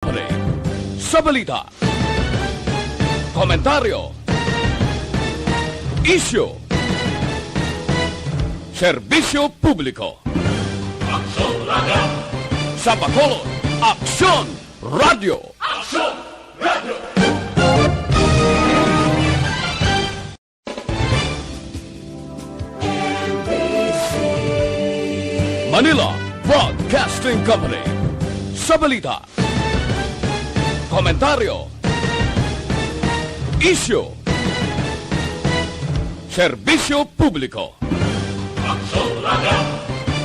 Company. Sa balita, komentaryo, isyu, serbisyo publiko. Aksyon Radio! Sa Bacolod, Aksyon Radio! Aksyon Radio! Manila Broadcasting Company. Sa balita, komentaryo, isyu, serbisyo publiko. Aksyon Radio!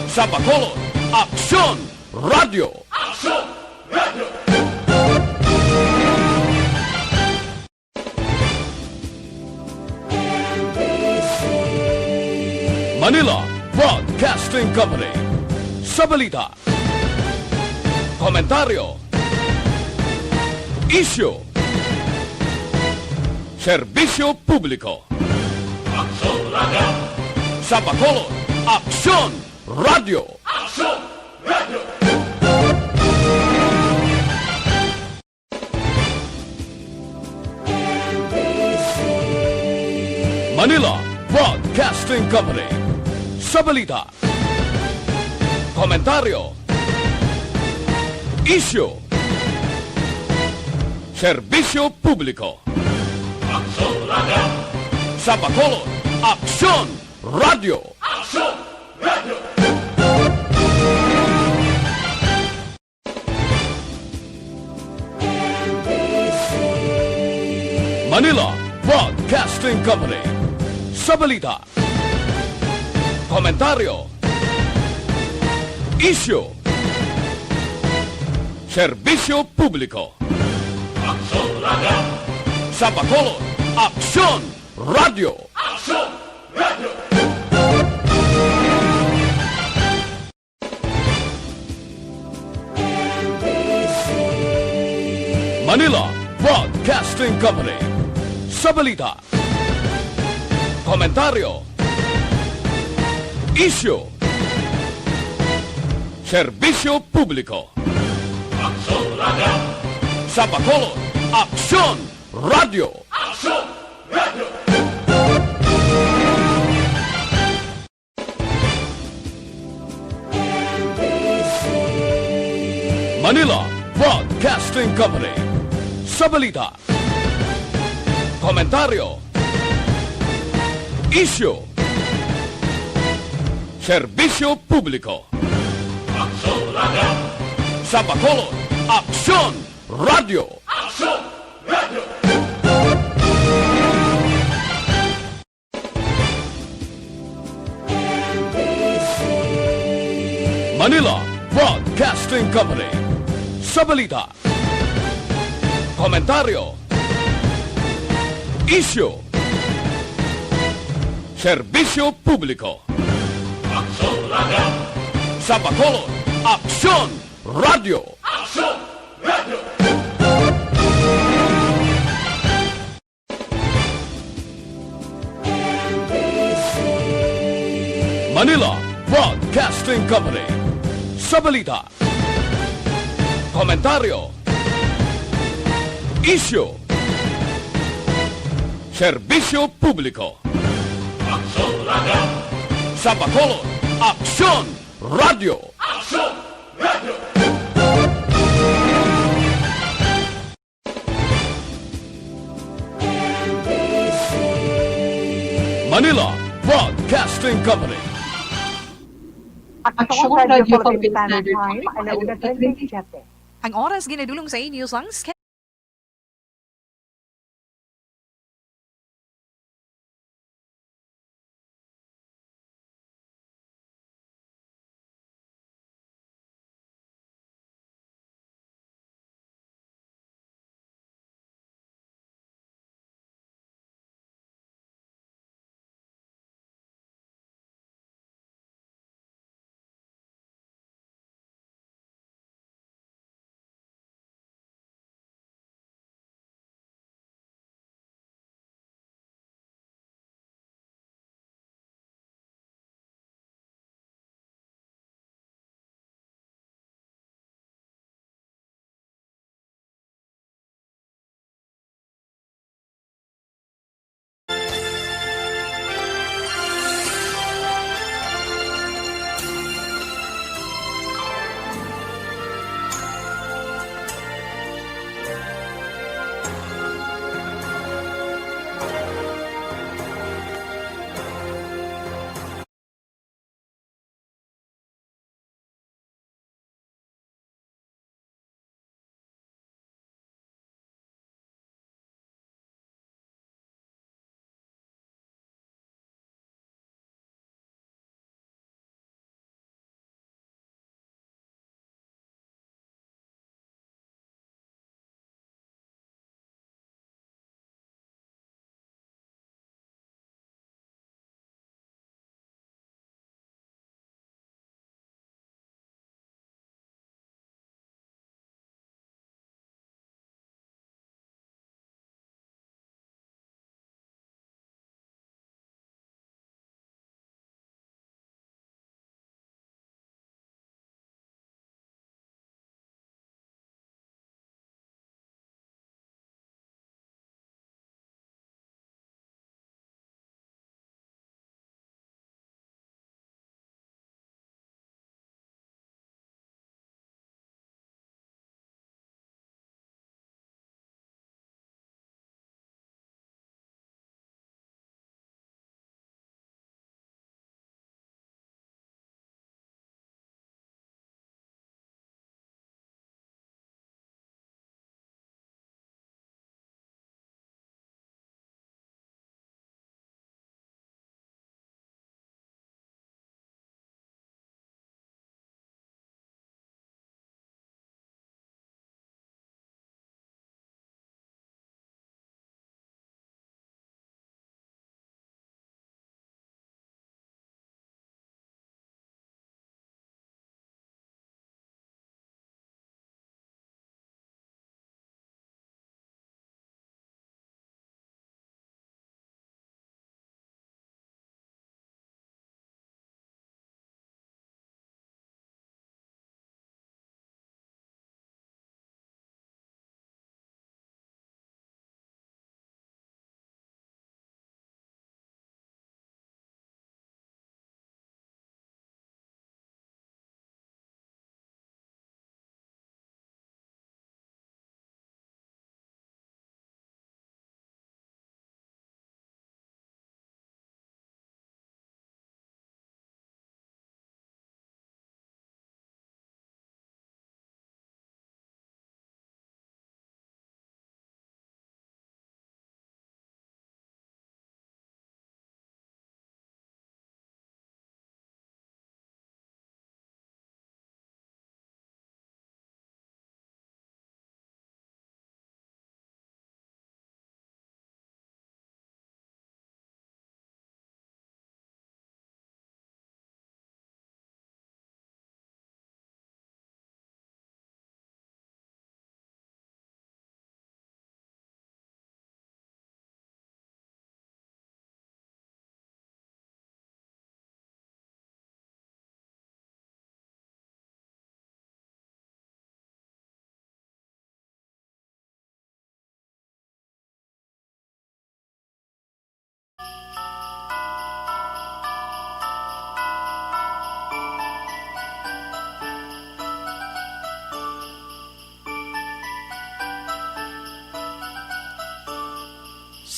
Sa Bacolod, Aksyon Radio! Aksyon Radio! Manila Broadcasting Company. Sa balita, komentaryo, isyu, serbisyo publiko. Aksyon Radio! Sa Bacolod, Aksyon Radio! Aksyon Radio! Manila Broadcasting Company. Sa balita, komentaryo, isyu, serbisyo publiko. Aksyon Radio! Sa Bacolod, Aksyon Radio! Aksyon Radio! Manila Broadcasting Company. Sa balita, komentaryo, isyu, serbisyo publiko. Aksyon Radio! Sa Bacolod, Aksyon Radio! Aksyon Radio! Manila Broadcasting Company. Sa balita, komentaryo, isyu, serbisyo publiko. Aksyon Radio! Sa Bacolod, Aksyon Radio! Aksyon Radio! Manila Broadcasting Company. Sa balita, komentaryo, isyu, serbisyo publiko. Aksyon Radio! Sa Bacolod, Aksyon Radio! Aksyon Radio! Manila Broadcasting Company. Sa balita, komentaryo, isyu, serbisyo publiko. Aksyon Radio! Sa Bacolod, Aksyon Radio! Aksyon Radio! Manila Broadcasting Company. Sa balita, komentaryo, isyu, serbisyo publiko. Aksyon Radio! Sa Bacolod, Aksyon Radio! Aksyon Radio! Manila Broadcasting Company. Aksyon Radio Philippine Standard Time, alauna 37. Ang oras ginadulong sa inyo ang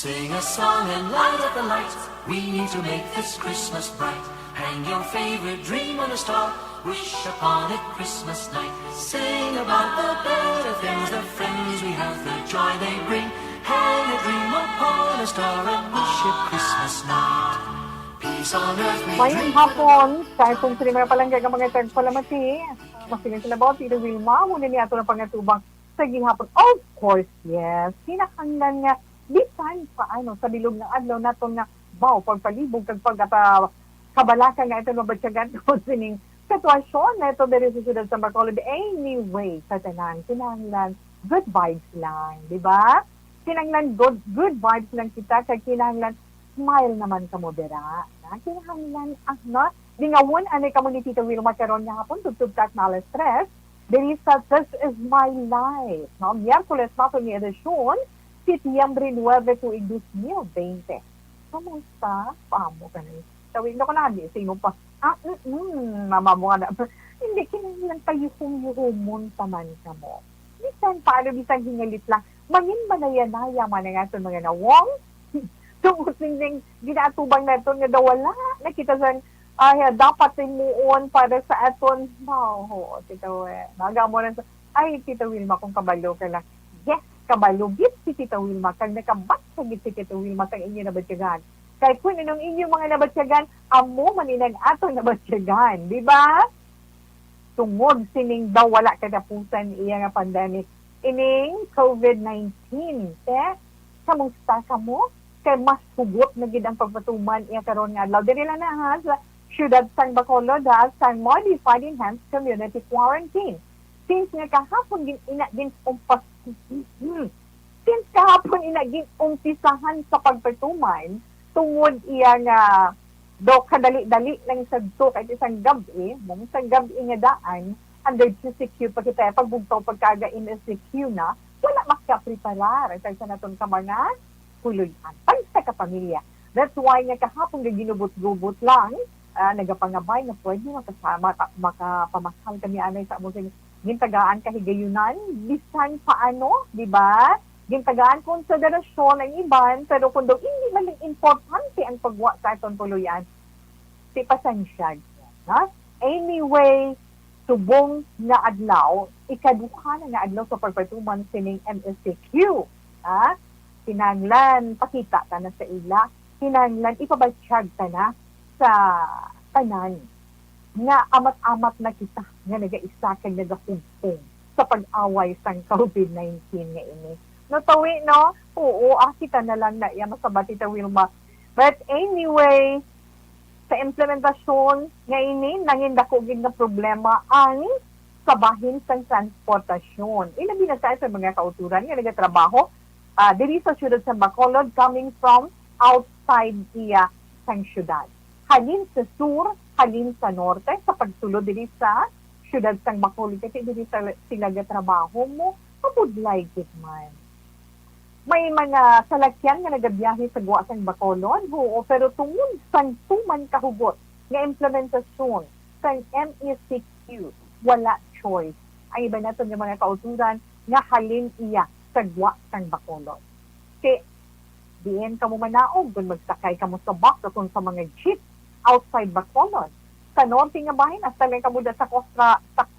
Sing a song and light up the lights. We need to make this Christmas bright. Hang your favorite dream on a star. Wish upon it Christmas night. Sing about the better things, the friends we have, the joy they bring. Hang a dream upon a star and wish it Christmas night. Peace on earth we Mayang dream. hapon, kahit kung sila mga palangga ng mga tagpalamati, masigin sila ba, Tito Wilma, muna niya ito ng pangatubang sa gihapon. Of course, yes. Kinakanglan nga, bisan pa, sa bilog ng adlaw nato nga, pagpalibog, kabalaka nga ito mabatyagan ko sining sitwasyon na ito dahil sa siyudad sa Bacolod. Anyway, sa tanan, kinahanglan, good vibes lang, di ba? Kinahanglan, good vibes lang kita, kaya kinahanglan, smile naman ka mo, Bera. Kinahanglan, di nga won, anay ka mo ni Tito Wilma karon nga hapon, tutub ka at stress, there is a This Is My Life. No? Miyerkules na ito ni edisyon, Setiembre 9 to 2020. Kamusta? Paamo ka na yun? Tawin na ko na, di, sino pa? Mama mo nga na. Hindi, kinahanglan tayo humon taman ka mo. Bisan, paano bisan hingalit lang, mangin manayanaya man nga ito mga nawong. Tungkosing ding ginatubang na ito nga daw wala. Nakita sa dapat timuon para sa aton. Tito, naga mo na sa, Tito Wilma, kung kabalo ka lang. Yes, kabalo, git si Tito Wilma. Kag nakabasagit si Tito Wilma, kag inyo nabatyagan. Kahit kung inong inyong mga nabatyagan, amo maninag atong nabatyagan. Di ba? Tungod sining daw wala katapusan iya nga pandemic. Ining COVID-19. Kamusta ka mo? Kay mas hugot na gid ang pagpatuman iya karon nga adlaw. Diri lang na sa siyudad sang Bacolod sa modified enhanced community quarantine. Since nga kahapon umpisahan sa pagpatuman tungod iya nga do kadali-dali lang sadto kahit isang gabi, mong isang gabi nga daan under CQ pagkita pagbugtaw pagkaga in CQ na wala makapreparar kay sa naton ka mga kuluyan sa kapamilya. That's why nga kahapon nga ginubot-gubot lang nagapangabay na pwede makapamasal kami anay sa among gintagaan kahigayunan bisan paano, di ba? Gintagaan konsiderasyon ang iban, pero kung daw hindi maling importante ang pagwa sa aton kuluyan, si pasensyag. Anyway, subong na adlaw, ikaduha na nga adlaw sa pagpatuman sining MSCQ. Kinanglan, pakita ta na sa ila, kinanglan, ipabatsyag ta na sa tanan nga amat-amat na kita nga nag-isa kag nagahugpong sa pag-away sang COVID-19 nga ini. Tawi, no? Oo, kita na lang na iya masabat Tita Wilma. But anyway, sa implementasyon nga ini, nangin dako gid na problema ang sabahin sang transportasyon. Ilabi na sa mga kauturan nga nagatrabaho diri sa siyudad sa Bacolod coming from outside iya sang siyudad. Halin sa sur, halin sa norte, sa pagsulod diri sa siyudad sang Bacolod. Kasi diri sa sila gatrabaho mo, mabudlay gid man. May mga salakyan nga nagabiyahe sa guwa sang Bacolod, pero tungod sang tuman kahugot nga implementasyon sang MECQ, wala choice. Ang iba nato nga mga kauturan nga halin iya sa guwa sang Bacolod. Kaya diin ka mo manaog kung magsakay ka mo sa bus o kung sa mga jeep outside Bacolod. Sa norte nga bahin, hasta lang ka mo sa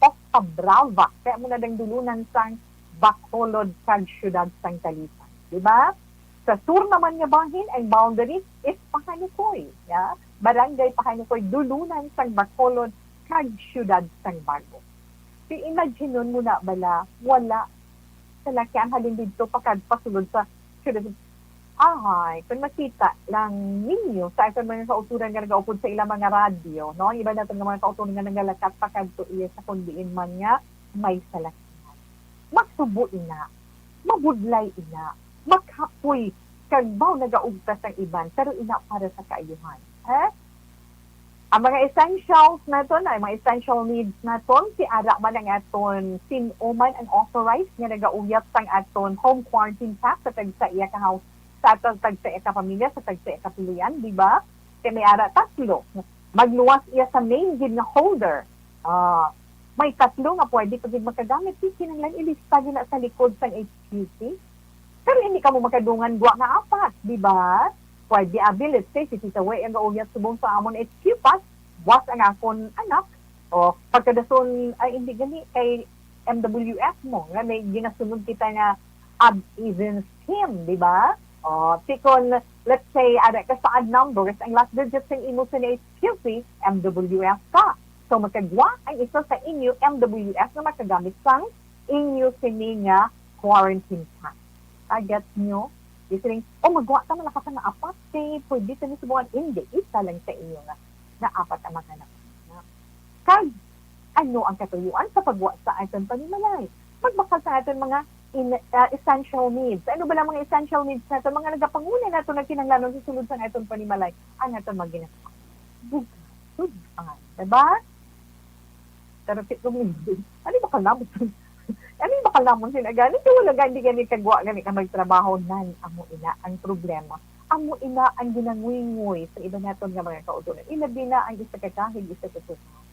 Costa Brava. Kaya mo na dang dulunan sang Bacolod kag siyudad sang Talisan. Diba? Sa sur naman nga bahin, ang boundary is Pahanukoy. Barangay Pahanukoy, dulunan sang Bacolod kag siyudad sang Bago. Imagine nun muna bala, wala salakyan halin dito pasulod sa siyudad. Kung makita lang ninyo sa akin mga kauturan nga nagaupod sa ilang mga radyo, no? Iba natin nga mga kauturan nga nagalakat pakadto iya sa kundiin man nga may salakyan. Magsubo ina, mabudlay ina, maghapoy, kagbaw nagaugtas ang iban, pero ina para sa kaayuhan. Ang mga essentials naton, ang mga essential needs naton, si ara man ang aton sinuman ang authorized nga nagauyat sang aton home quarantine pass sa tagsa iya ka house, sa tagsa iya ka pamilya, sa tagsa iya ka pilihan, di ba? Kaya may ara tatlo. Magluwas iya sa main gid nga holder. May tatlo nga pwede pag makagamit. Kinanglan ilista gina sa likod sang HQC. Pero hindi ka mo makadungan guwa nga apat, di ba? For the ability, say, si Tita Way, ang gauyat subong sa amon HQ Pass, was ang akon anak, o pagkadason, ay hindi gani, kay MWF mo, nga may ginasunod kita nga ab-even scheme, di ba? O, sikon, let's say, ada ka sa odd numbers, ang last digits ng imo sa HQC, MWF ka. So, magkagwa ang isa sa inyo, MWF, na makagamit sang inyo sini nga quarantine pass. Get nyo? Isiling, magwa ka man nakasa na apat, pwede sa nisubukan. Hindi, isa lang sa inyo nga na apat ang mga anak. Kag, ano ang katuyuan sa pagwa sa aton panimalay? Magbakal sa aton mga essential needs. Ano ba lang mga essential needs natin? Mga nagapanguna nato na kinanglanon sa sulod sa aton panimalay. Ano natin maginagawa? Buga. Diba? Pero pitong hindi. Ano ba kalamot? Ano ba kalamon sila gani? Kaya wala gani kagwa gani ka magtrabaho nan amo ina ang problema. Amo ina ang ginanguingoy sa iba naton nga mga kautulan. Ilabi na ang isa ka kahig, isa ka tuka.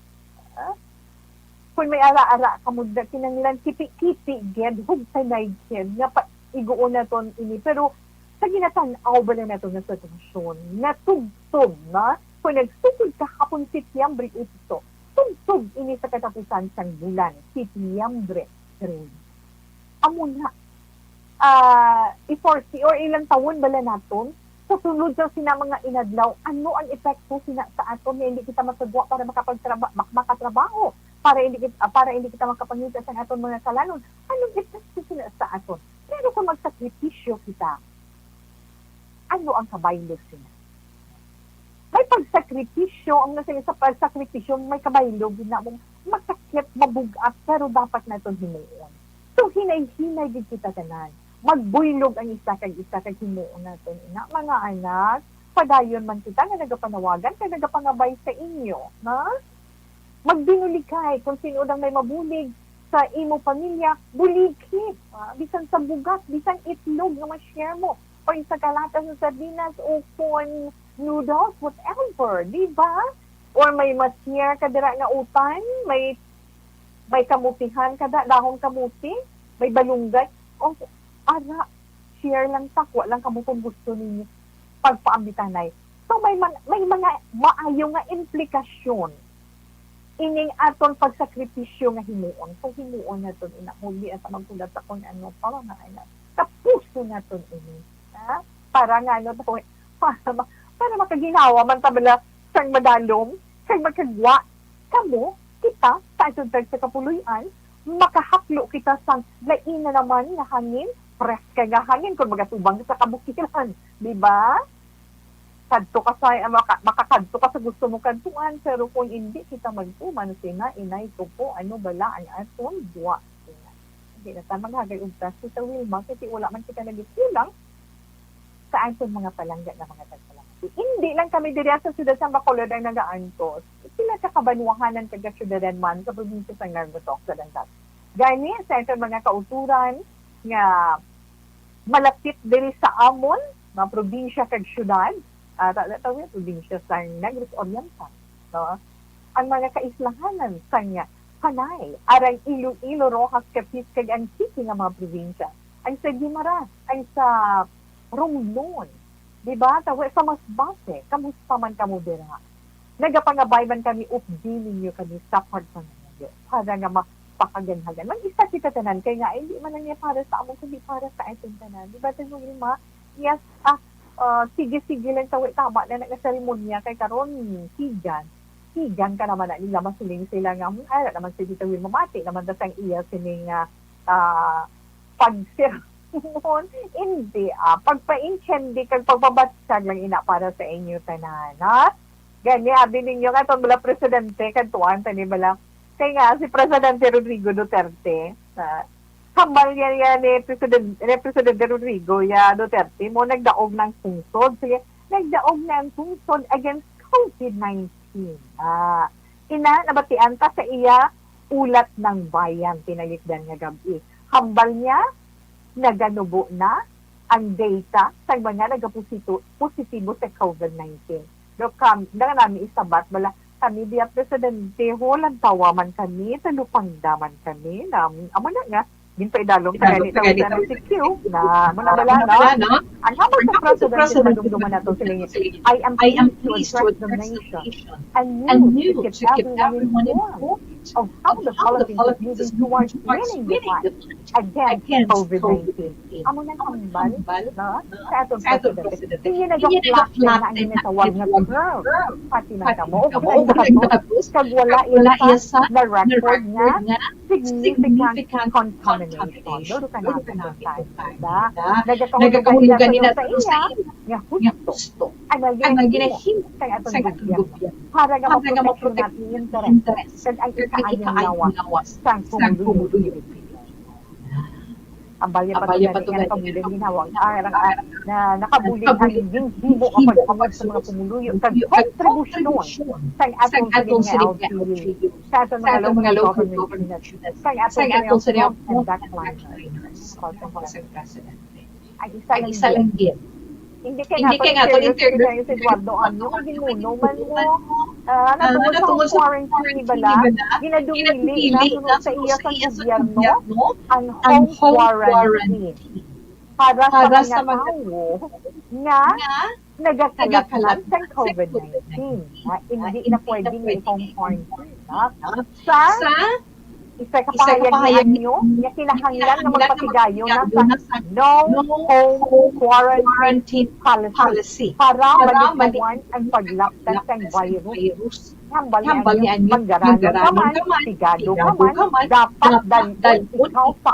Kung may ara-ara kamudda kinanglan kipi-kipi ged hugtanay ged nga pa iguon naton ini pero sa ginatan-aw ba na naton nga sitwasyon na tugtog na kung nagsugod ka hapon Setyembre 8 tugtog ini sa katapusan sang bulan Setyembre 3. Amo na i-40 or ilang taon bala naton sa sunod sa sina mga inadlaw ano ang epekto sina sa aton na hindi kita masagwa para makatrabaho para hindi kita makapangita sa aton mga kalanon anong epekto sila sa aton pero kung magsakripisyo kita ano ang kabaylo sila may pagsakripisyo ang nasa sa pagsakripisyo may kabaylo gina mong masakit mabugat pero dapat naton himuon so hinay-hinay gid kita tanan magbuylog ang isa kag himuon naton ina mga anak padayon man kita nga nagapanawagan kay nagapangabay sa inyo na magbinulikay kung sino lang may mabulig sa imo pamilya bulighi bisan sa bugas bisan itlog nga ma-share mo o sa kalata sa sardinas o corn noodles whatever di ba or may ma-share ka dira nga utan may kamutihan kada dahon kamuti may balunggay o ara share lang takwa lang kamo kung gusto ninyo pagpaambitanay so may mga maayo nga implikasyon ining aton pagsakripisyo nga himuon so himuon naton ina huli at magkulat sa kung ano para nga ina kapuso naton ini para nga ano para makaginawa man tabala sang madalom sang magkagwa kamo kita sa aton sa kapuluyan makahaklo kita sang lain na naman nga hangin preska nga hangin kung magatubang sa kabukiran di ba kadto ka sa makakadto ka sa gusto mo kantuan pero kung hindi kita magtuman sina inay ko po ano bala ang aton buwa hindi na ta maghagay og tas sa Wilma kasi wala man kita nagikulang sa aton mga palangga na mga tagpalangga hindi lang kami diri sa siyudad sa Bacolod ang nagaantos sila ka kabanwahanan kaga siyudadan man sa probinsya sa Nargotok sa Dantas gani sa aton mga kauturan nga malapit diri sa amon mga probinsya kag siyudad tawag probinsya sa Negros Oriental no ang mga kaislahanan sa nga Panay arang Iloilo Rojas Capiz kag Antique nga mga probinsya ang sa Guimaras ang sa Romblon di ba tawag sa Masbate kamusta man kamo dira nagapangabay man kami updi ninyo kami sa pagpananayo para nga mapakaganhagan mag-isa kita tanan kay nga hindi man lang niya para sa among kundi para sa ating tanan di ba tanong lima yes sige lang tama na nagseremonya kay karon higan ka naman na nila masuling sila nga ay naman si Tita Will mamati naman dasang iya sining pagsermon hindi pagpa-inchendi kag pagbabatsag lang ina para sa inyo tanan gani abi ninyo nga itong bala presidente kantuan tani bala kay nga si Presidente Rodrigo Duterte kambal yan ni Presidente Rodrigo Duterte mo nagdaog ng tungsod. Sige, nagdaog ng tungsod against COVID-19. Nabatian ta sa iya ulat ng bayan pinalikdan nga gabi. Hambal niya naganubo na ang data sa mga nagapositibo sa COVID-19. Do namin isabat bala kami biya Presidente holan tawaman kami talupangdaman kami amo na nga Yun pa idalong sa ganit na si Q na manabala, no? Ang habang sa president sa madumduman na ito sila I am pleased to address the nation and new to keep everyone informed of how the Philippines is moving towards winning the fight against COVID-19. Amo na kambal, no? Sa atong president. Hindi nag-flat na initawag na girl. Pati na kamo. O kag wala isa na record nga significant contamination. Doon ka natin sa nagkakahulugan nila sa iya nga husto ang ginahimo sa atong gobyerno para nga maproteksyon natin yung interes kag ang ikaayong lawas sa komunidad. Ang balya pa ito nga kabuling ginawang na nakabuling ang ginhibo ang pag-awag sa mga pumuluyo kag kontribusyon sa atong siling nga LGU sa atong mga local government sa atong siling and that planners ang isa lang gid hindi kaya nga itong interview si Eduardo ano ginuno man mo natungod sa quarantine bala ginadumili na sa iya sa gobyerno ang home quarantine para sa mga tao nga nagakalat sa COVID-19 hindi na pwedeng may home quarantine sa isa kapahayag ninyo, niya kinahanglan na magpatigayo na sa no home quarantine policy para malitawan ang paglaptan ng virus. Hambal niya maggarano ka man, sigado ka man, dapat dalhin ikaw sa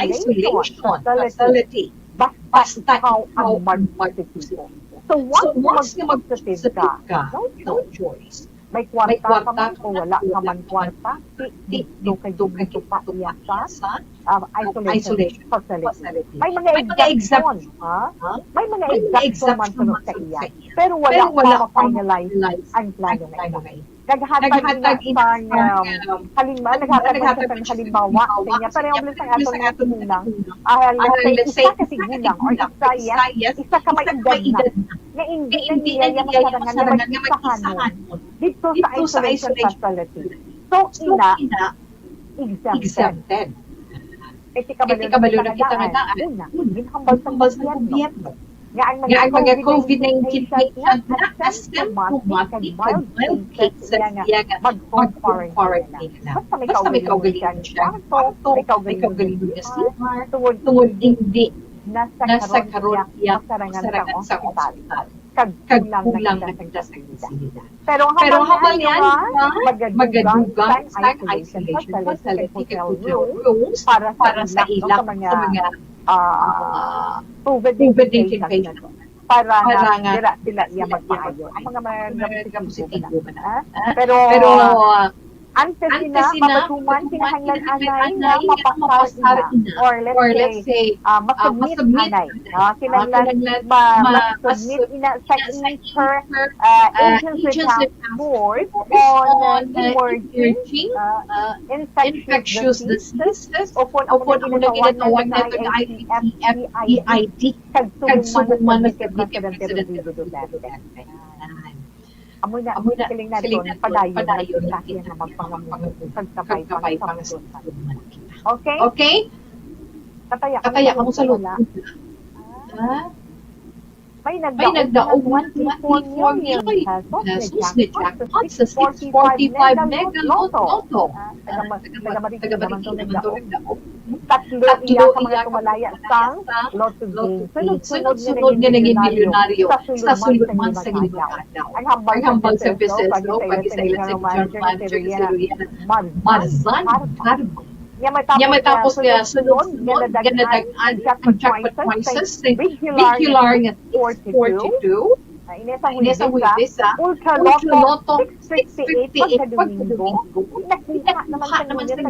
isolation facility. Basta ikaw ang mag-positibo. So once na mag-positive ka, no choice. May kwarta ka man o wala ka man kwarta, dito kayo pa iyasa isolation facility. May mga exemption, may mga exemption man sunod sa iya. Pero wala pa ma-finalize ang plano na ito. Naghatag naghatag ng halimbawa sa inyo. Pareho lang sa atong gulang. Let's say, isa gulang or isa ka may edad na hindi na niya masarangan na mag-isahan dito sa isolation facility. So, exempted. Kabalo na kita nga una, ginhambal sa gobyerno. Nga ang mga COVID-19 patient na SM pumatik kag mild cases nga mag-home quarantine na. Basta may kaugalingon siya. May kaugalingon niya CR tungod hindi nasa karotya masarangan sa ospital. Kagkulang na nagdasagisilidad. Pero habang yan, magadugang sa isolation facility kag rooms para sa ilang sa mga COVID-19 patient para nga dira sila iya magpaayo. Ang mga positibo na. Pero antes sila mapatuman kinahanglan anay na mapasar na or let's say masubmit anay kinahanglan masubmit ina sa interagency task force on emerging infectious diseases o kung ano ginatawag na IPFEID kagsuman man sa President Duterte. Amoy na kiling na doon, padayon na magpangamunod, pagkabay pang okay? Okay? Kataya ka mo sa lula. May nagdaong 1.4 million pesos ni jackpot sa 645 mega loto. Taga-Maritig naman ito nagdaong. Tatlo iya ka mga tumalaya sa lotto game. Sunod nga naging milyonaryo sa sulman sa Gilibagan. Ang hambal sa business, pag isa ilang sa manager si Rihanna Marzan Carbo. Niya may tapos niya sunod, ganadagaan jackpot prices, regular nga 42, Inesa Huides, Ultra Lotto 658 pagkadomingo, nakuha naman sa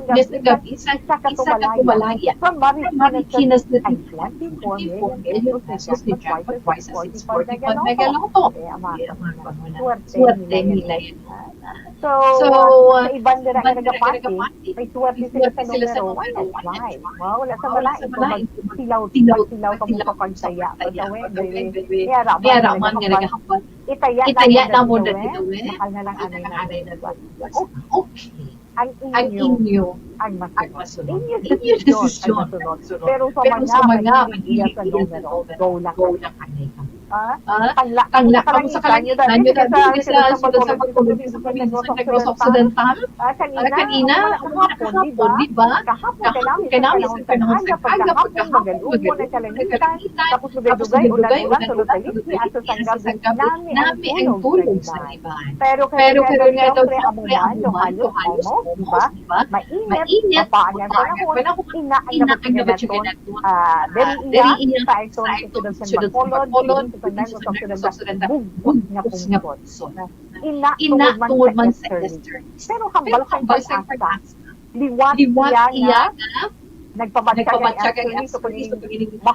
gabi sa katumalaya. From Marikinas na 24 million pesos ni jackpot prices 641 mega loto. Suwerte nila yun. So, sa ibang dira nga nagapati, may suwerte sila sa numero. That's right. Wow, wala sa malain. Silaw ka mo kapagsaya. Kaya raman nga nagahapon. Itaya na mo na dito. Mahal na lang anay na. Okay. ang ang inyo inyo ang ang masunod. masunod. Inyo Inyo desisyon desisyon ang ang masunod. masunod. Pero sa Pero sa mga mga mahilig sa numero, go lang. go lang kanila. Tangla Kamu sa kalangitan nyo dahil sa sa pagtulog sa Negros Occidental. Kanina, kahapon, di ba? Kahapon, Kailangan sa panahon sa aga, pagkahapon, magalumo na kalamitan, tapos dugay-dugay, ulan-ulan, sulod-talisi, at sa sanggap nami ang tulog sa iban. Pero nga daw, siyempre, amuman, halos, di ba? Mainit, mapaan ang panahon, ina ang napagsiganan doon. Deri iya, sa ito, sunod sa Bacolod, sa bugbog nga pungsod. Ina tungod man sa Eastern. Pero hambal sa pag-asa, liwat iya na nagpabatsa kay actually sa pag-init nga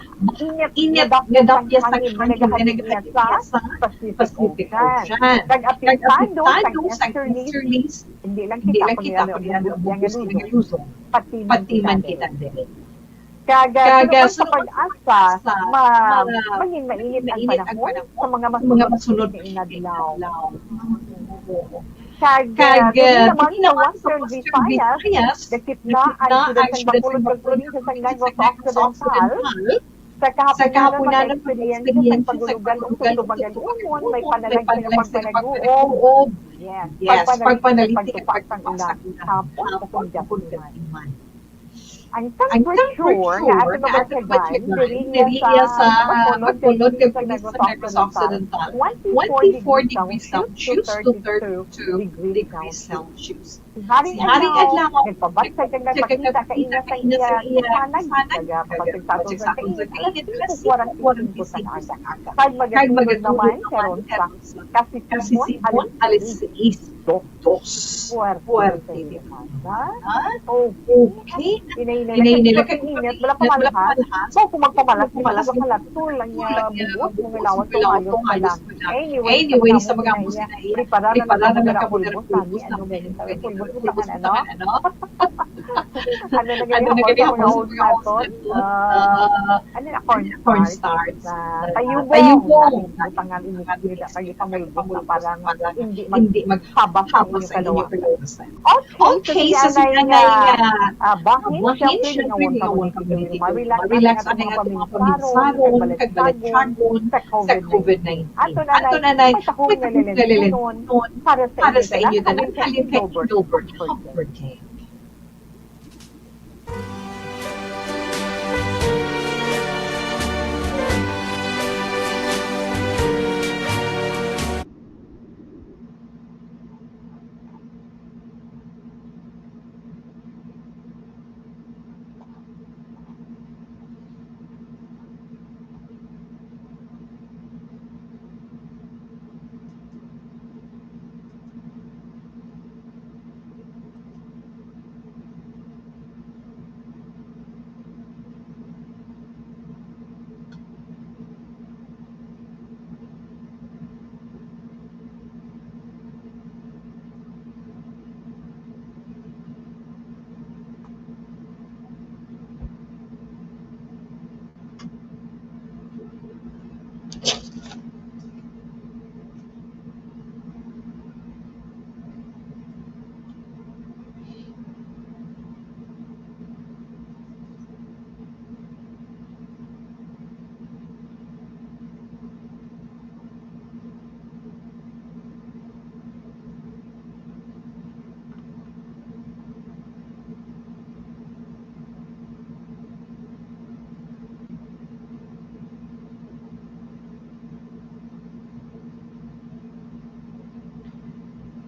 dapya sa hangin nga sa Pacific Ocean. Kag-apitado sa Easterlies, hindi lang kita pag ang Luzon, pati man kita din. Kaga sa pag-asa, maging mainit ang panahon sa mga masunod na inadlaw. Kaga hindi naman sa Western Visayas, dakit na ang Bacolod ng probinsya sa Negros Occidental, sa kahaponan ng experience sa pagulugan ng Tumagal-Umon, may panalagay ng pagpanag-uob. Yes, pagpanalitik at pagpagpag hapon kung Japan. Ang temperature nga ato nabagsagan, diri sa Bacolod ng Negros Occidental, 24 degrees Celsius to 32 degrees Celsius. Haring adlaw, nagpabagsag kang nagpakita ka ina sa iya sanag, pagpagsagtatong sa kainit, alas 45 sa aga. Pag magasunod naman, karon sa Kasisipon, alas 6. Fuerte. Okay. Inay-inay ka init, wala pamalahan. So, kung magpamalas tul ang buot, kung ilawan tumayos pa lang. Anyway, sa mga musina, prepara na nagkabulbos sami, ano meron sa pulbos naman, ano? Ano na ganyan ako sa mga naton? Ano na, cornstarch. Tayubong. Tangan init, kaya pamulbos na parang hindi maghaba sa inyo kalawasan. Okay, so sinanay bahin, siyempre nga won community. Relax ang nga mga paminsarong, kagbalatsagon sa COVID-19. Ato nanay, may takong nalilinon para sa inyo na halin kay Gilbert Humperdinck.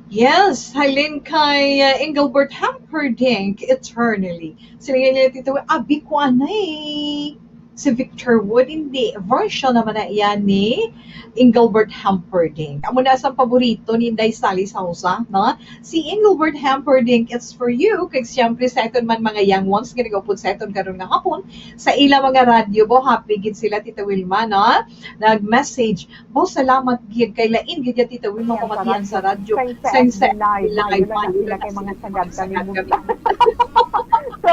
Yes, halin kay Engelbert Humperdinck, eternally. Sila nga nito, abi ko anay. Si Victor Wood, hindi. Version naman na iyan ni Engelbert Humperdinck. Amo na sa paborito ni Inday Sally Sousa, no? Si Engelbert Humperdinck, it's for you. Kaya siyempre sa iton man mga young ones, ginagapon sa iton karon nga hapon. Sa ila mga radyo bo, happy gid sila, Tita Wilma, no? Nag-message, bo, salamat gid kay lain gid ya Tita Wilma pamatian sa radyo. Sa live man. Sila kay mga sagad kami mo. So,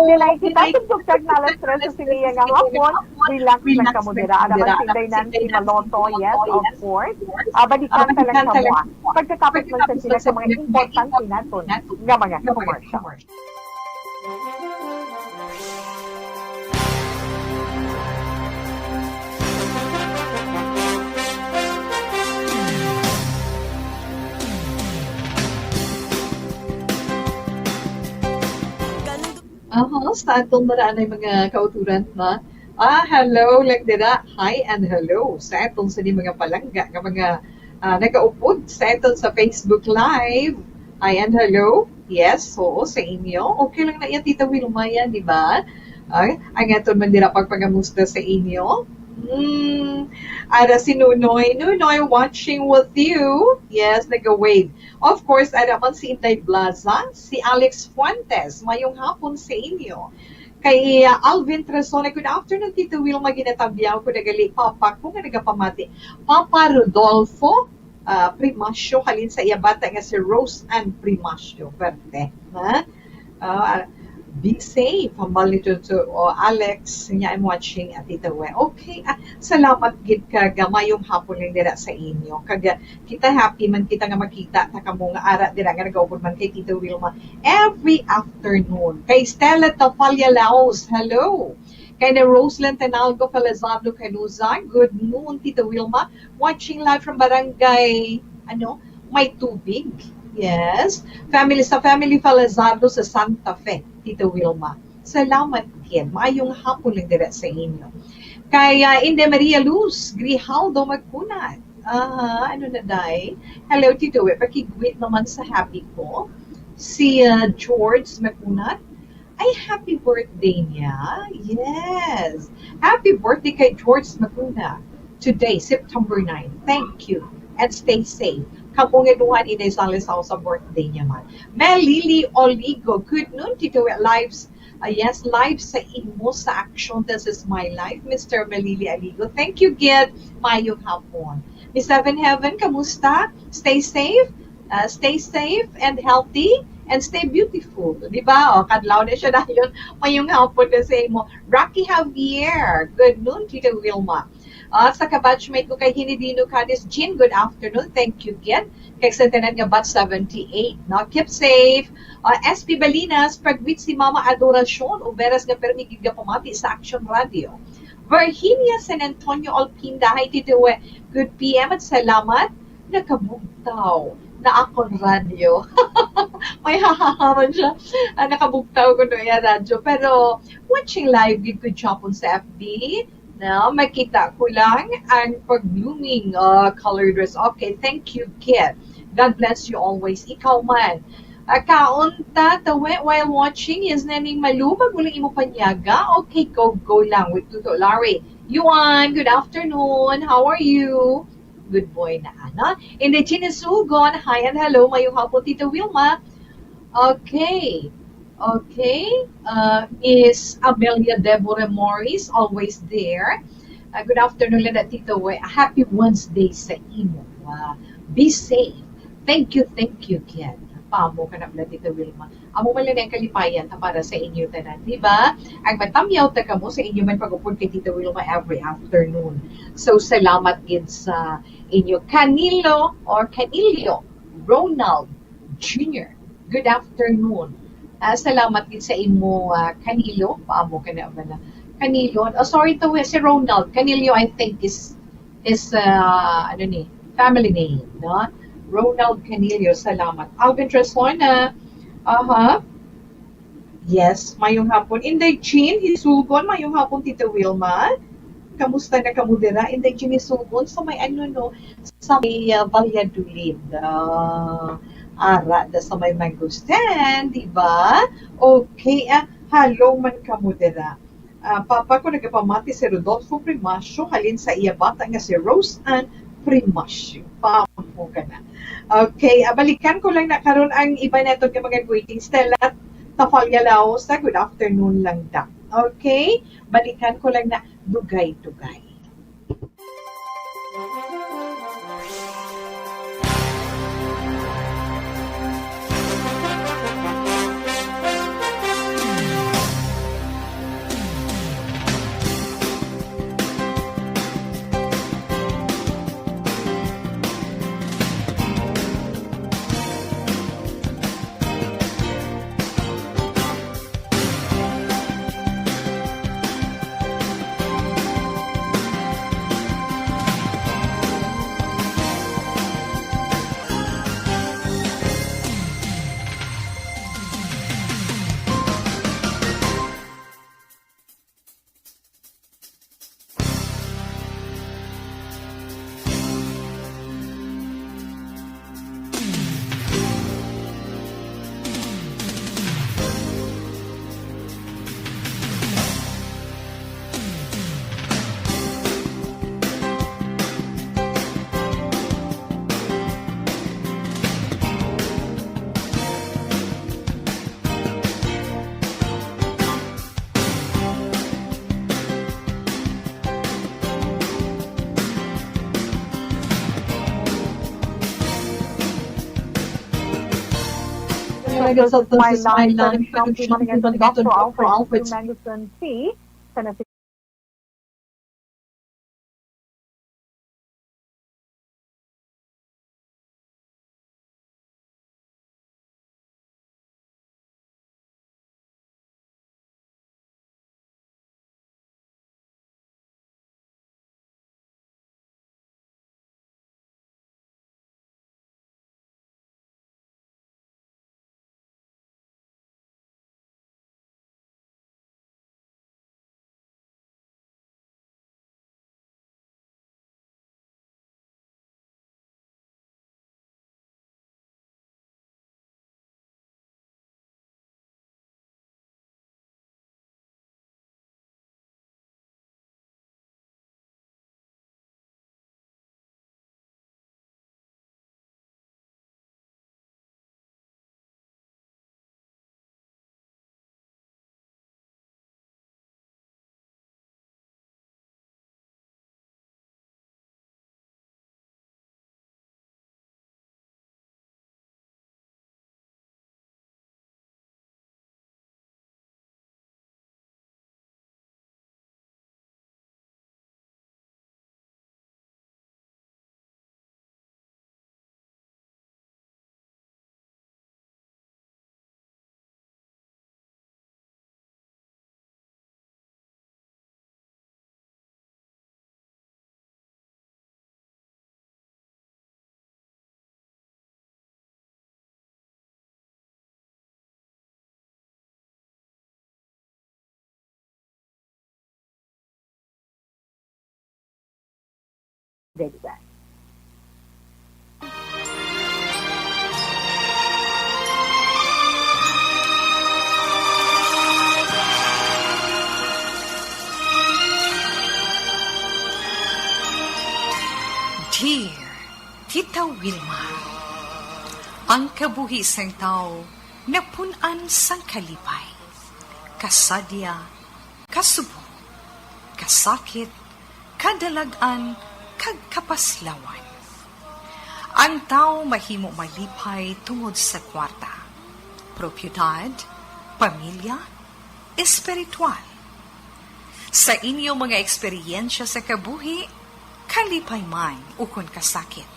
nilay kita, tugtog na alas 3 sa siniya nga hapon, relax lang ka mo dira. Araman sinday nan si Maloto, yes, of course. Balikan ka lang sa mo. Pagkatapos man sa sila sa mga importante natin nga mga commercial. Sa atong maraan ay mga kauturan na hello, lang dira, hi and hello sa atong sa di mga palangga nga mga nagaupod sa atong sa Facebook Live. Hi and hello, yes, oo, sa inyo. Okay lang na yan, Tita Wilma yan, di ba? Ang atong man dira pagpagamusta sa inyo. Ara si Nunoy watching with you. Yes, nag-wave. Of course, ara man si Inday Blaza, si Alex Fuentes, mayong hapon sa inyo. Kay Alvin Tresone, good afternoon, Tito Wilma, ginatabiyaw ko nagali papa ko nga nagapamati. Papa Rodolfo Primasyo, halin sa iya bata nga si Rose Ann Primasyo. Verde. Be safe. Hambal nito to Alex, niya I'm watching at Tita We. Okay, salamat gid ka gamayong hapon lang dira sa inyo. Kaga kita happy man kita nga makita ta kamo nga ara dira nga nagaupod man kay Tita Wilma every afternoon. Kay Stella Tapalia Laos, hello. Kay na Roseland Tenalgo Falazablo Canuza, good noon Tita Wilma. Watching live from Barangay May Tubig. Yes. Family Falazardo sa Santa Fe, Tita Wilma. Salamat din. Maayong hapon lang dira sa inyo. Kaya Inde Maria Luz, Grijaldo Magkunat. Ano na day? Hello, Tito. Pakigwit naman sa happy ko. Si George Magkunat. Ay, happy birthday niya. Yes. Happy birthday kay George Magkunat. Today, September 9. Thank you. And stay safe. Kapungiduhan ina isang lisaw sa birthday niya man. Melili Oligo, good noon, Tito Lives. Yes, live sa imo sa action. This is my life, Mr. Melili Oligo. Thank you, Gid. Mayong hapon. Miss Seven Heaven, kamusta? Stay safe and healthy. And stay beautiful. Di ba? Kadlaw na siya dahil mayong hapon na sa imo. Rocky Javier, good noon, Tito Wilma. Sa kabatchmate ko kay Hinidino Cadiz, Jean, good afternoon. Thank you, Gid. Kay Santanan nga bat 78. No? Keep safe. SP Balinas, pagwit si Mama Adoracion, uberas nga permigid nga pumati sa Action Radio. Virginia San Antonio Alpinda, hi Tito, good PM at salamat. Nakabugtaw na akong radyo. May hahahaman siya. Nakabugtaw ko doon yung radyo. Pero watching live, good job on sa FB. Now, makita ko lang ang pag-blooming color dress. Okay, thank you, Kid. God bless you always. Ikaw man. Kaunta, tawe, while watching, is naning malumag uling imo panyaga. Okay, go lang with Tuto Larry. Yuan, good afternoon. How are you? Good boy na, Ana. In the Chinisugon, hi and hello. Mayong hapon, Tito Wilma. Okay. Is Amelia Deborah Morris always there? Good afternoon, Lena Tito. Happy Wednesday sa imo. Be safe. Thank you, Ken. Paamo ka na pala, Tito Wilma. Amo man lang ang kalipayan para sa inyo tanan, di ba? Ang matamyaw ta kamo sa inyo man pag-upod kay Tito Wilma every afternoon. So, salamat gid sa inyo. Canilio Ronald Jr. Good afternoon. Salamat din sa imo, Canilio. Paamo ka na ba na? Canilio. Sorry to si Ronald. Canilio, I think, is family name, no? Ronald Canilio, salamat. Alvin Tresona. Yes, mayong hapon. Inday Jean, Hisugon, mayong hapon, Tita Wilma. Kamusta na kamudera? Inday Jean, Hisugon, sa may sa may Valladolid. Ara da sa may mangustan, di ba? Okay, hello man kamudera. Papa ko nagapamati si Rodolfo Primasyo, halin sa iya bata nga si Rose Ann Primasyo. Pamo ka na. Okay, balikan ko lang na karon ang iba neto ng mga greetings. Stella Tafalya Laosa, good afternoon lang da. Okay, balikan ko lang na dugay-dugay. talaga sa smile line sa line, Shopee man nga Dr. Dr. Alfred Mendelssohn P. sa nasi Deligan. Dear Tita Wilma, ang kabuhisang tao napunan sang kalipay, kasadya, kasubo, kasakit, kadalagan, kag kapaslawan. Ang tao mahimo malipay tungod sa kwarta, propiedad, pamilya, espiritual. Sa inyo mga eksperyensya sa kabuhi, kalipay man ukon kasakit.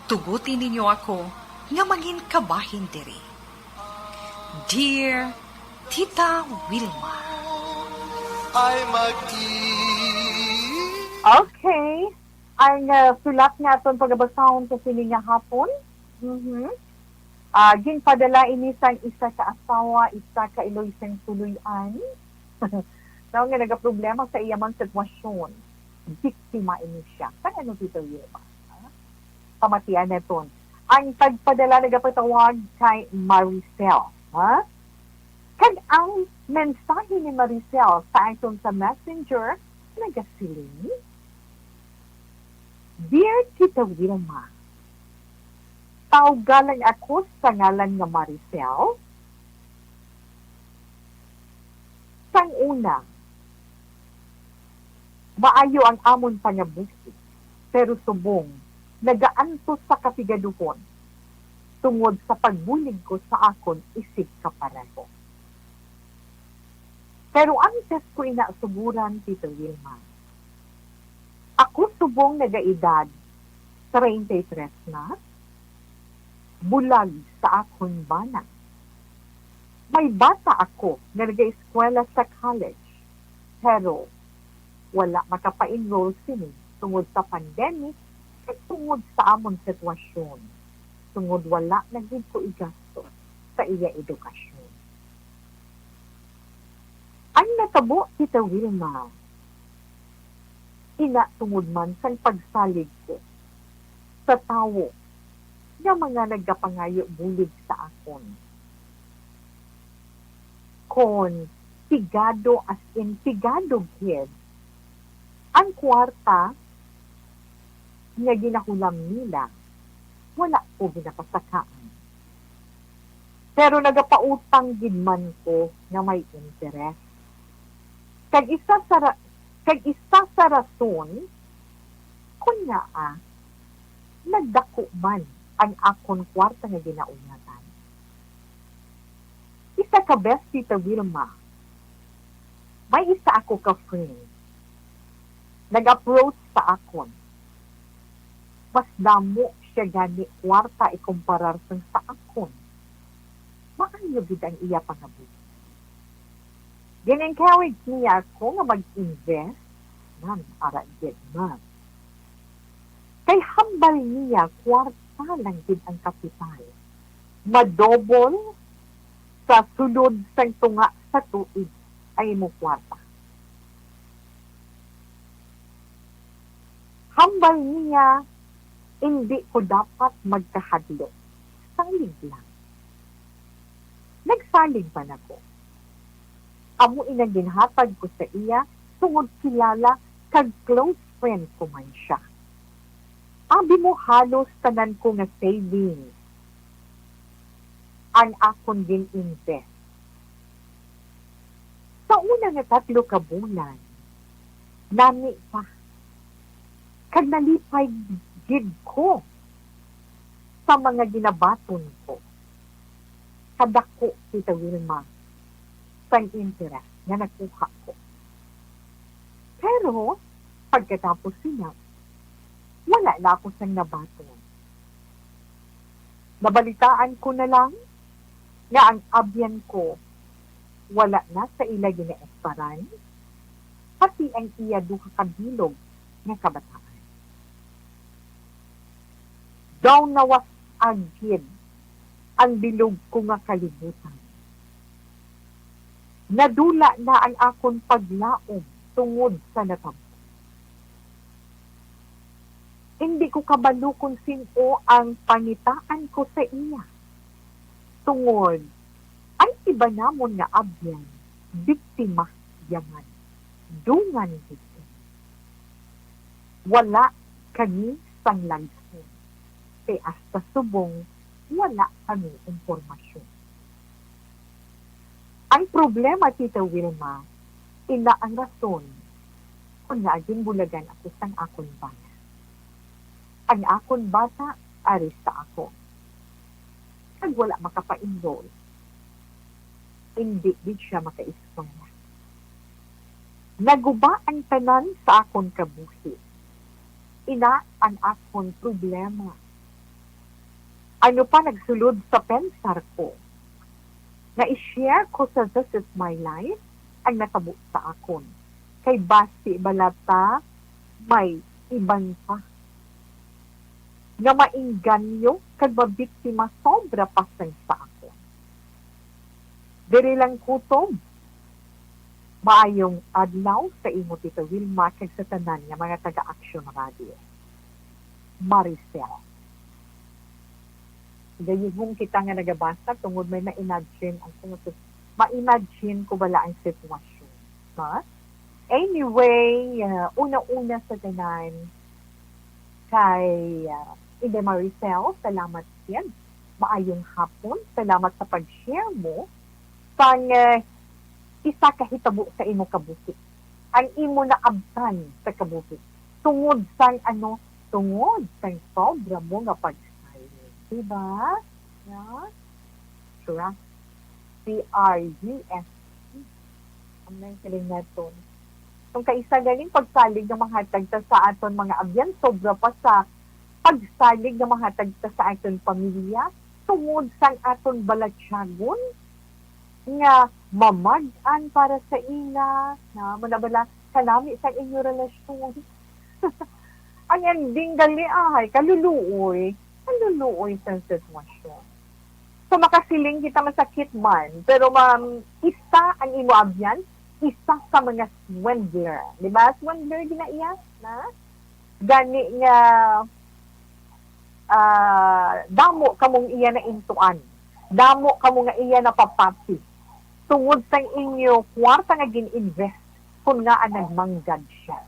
Tugutin ninyo ako nga maging kabahin diri. Dear Tita Wilma. Okay. Ang sulat nga itong pagbabasahon sa sili nga hapon. Ginpadala ini sang isa ka asawa, isa ka iloy sang tuluyan. Now nga nagaproblema sa iyamang sitwasyon. Biktima ini siya. Kaya ano dito yun? Pamatian na ito. Ang tagpadala nagapatawag kay Maricel. Ha? Kag ang mensahe ni Maricel sa ayon sa messenger, nagasiling, Dear Tita Wilma, tawgalan ako sa ngalan nga Maricel. Sang una, maayo ang amon pangabuhi, pero subong, nagaantos sa kapigaduhon, tungod sa pagbulig ko sa akon isip kapareho. Pero antes ko inasuburan, Tito Wilma, ako subong nagaedad 33 na, bulag sa akon bana. May bata ako na nag-eskwela sa college, pero wala makapa-enroll sini tungod sa pandemic at tungod sa amon sitwasyon. Tungod wala naging ko igasto sa iya edukasyon. Ang natabo, Tita Wilma, ina tungod man sang pagsalig ko sa tawo nga mga nagkapangayo bulig sa akon. Kon pigado as in pigado gid ang kwarta nga ginahulam nila, wala ko ginapasakaan. Pero nagapautang gid man ko nga may interes. Kag isa sa rason, kunya nagdako man ang akon kwarta nga ginaunatan. Sa kabes, Tita Wilma, may isa ako ka-friend. Nag-approach sa akon. Mas damo siya gani kwarta ikumparar sa akon. Maayo gid ang iya pangabuhi. Gin-encourage niya ako nga mag-invest nan ara gid man. Kay hambal niya kwarta lang gid ang kapital. Madobol sa sulod sang tunga sa tuig ay mo kwarta. Hambal niya, hindi ko dapat magkahadlo. Salig lang. Nagsalig pa na ko. Amo inang ginhatag ko sa iya, tungod kilala, kag close friend ko man siya. Abi mo halos tanan ko nga savings. Ang akon gin-invest. Sa una nga 3 ka bulan, nami pa. Kag nalipay gid ko sa mga ginabaton ko. Kadako, Tita Wilma, sang interest na nakuha ko. Pero, pagkatapos siya, wala na ako sang nabaton. Nabalitaan ko na lang nga ang abyan ko wala na sa ila gina-esparan, pati ang iya duha kabilog nga kabataan. Daw nawas agid ang bilog ko nga kalibutan. Nadula na ang akon paglaom tungod sa natampo. Hindi ko kabalo kung sino ang pangitaan ko sa iya. Tungod, ay iba namon nga abyan, biktima yaman, dungan dito. Wala kami sang lagson. Kaya hasta subong, wala kami impormasyon. Ang problema, Tita Wilma, ina ang rason kung naaging bulagan ako sang akon bata. Ang akon bata, aris sa ako. Kag wala makapa-enroll, hindi din siya maka-eskwela. Naguba ang tanan sa akon kabuhi. Ina ang akon problema. Ano pa nagsulod sa pensar ko? Na i-share ko sa This Is My Life ang natabo sa akon. Kay basi balata may ibang pa. Nga maingganyo kag mabiktima sobra pasang sa akon. Diri lang kutob. Maayong adlaw sa imo, Tita Wilma, kag sa tanan nga mga taga-Action Radio. Maricel. Gayihong kita nga nagabasa tungod may ma-imagine ang ma-imagine ko bala ang sitwasyon. No? Anyway, una-una sa tanan kay Inde Maricel, salamat yan. Maayong hapon. Salamat sa pag-share mo pang isa kahitabo sa imo kabuhi. Ang imo na abtan sa kabuhi. Tungod sang tungod sang sobra mo nga pag diba? Yeah? Sure. CRUS. Ang nang kaling natin. Kung kaisa galing pagsalig ng mga tagta sa aton mga abyan, sobra pa sa pagsalig ng mga tagta sa aton pamilya, tungod sang aton balatsyagon, nga mamag-an para sa ina, na manabala kanami sa inyo relasyon. Ang ending gali ay, kaluluoy sa sitwasyon. So makasiling kita masakit man, pero isa ang imo abyan, isa sa mga swindler. Di ba? Swindler ginaiya na? Gani nga damo kamong iya na intuan. Damo kamong nga iya na papati. Tungod sa inyo, kwarta nga gin-invest kung nga nagmanggad siya.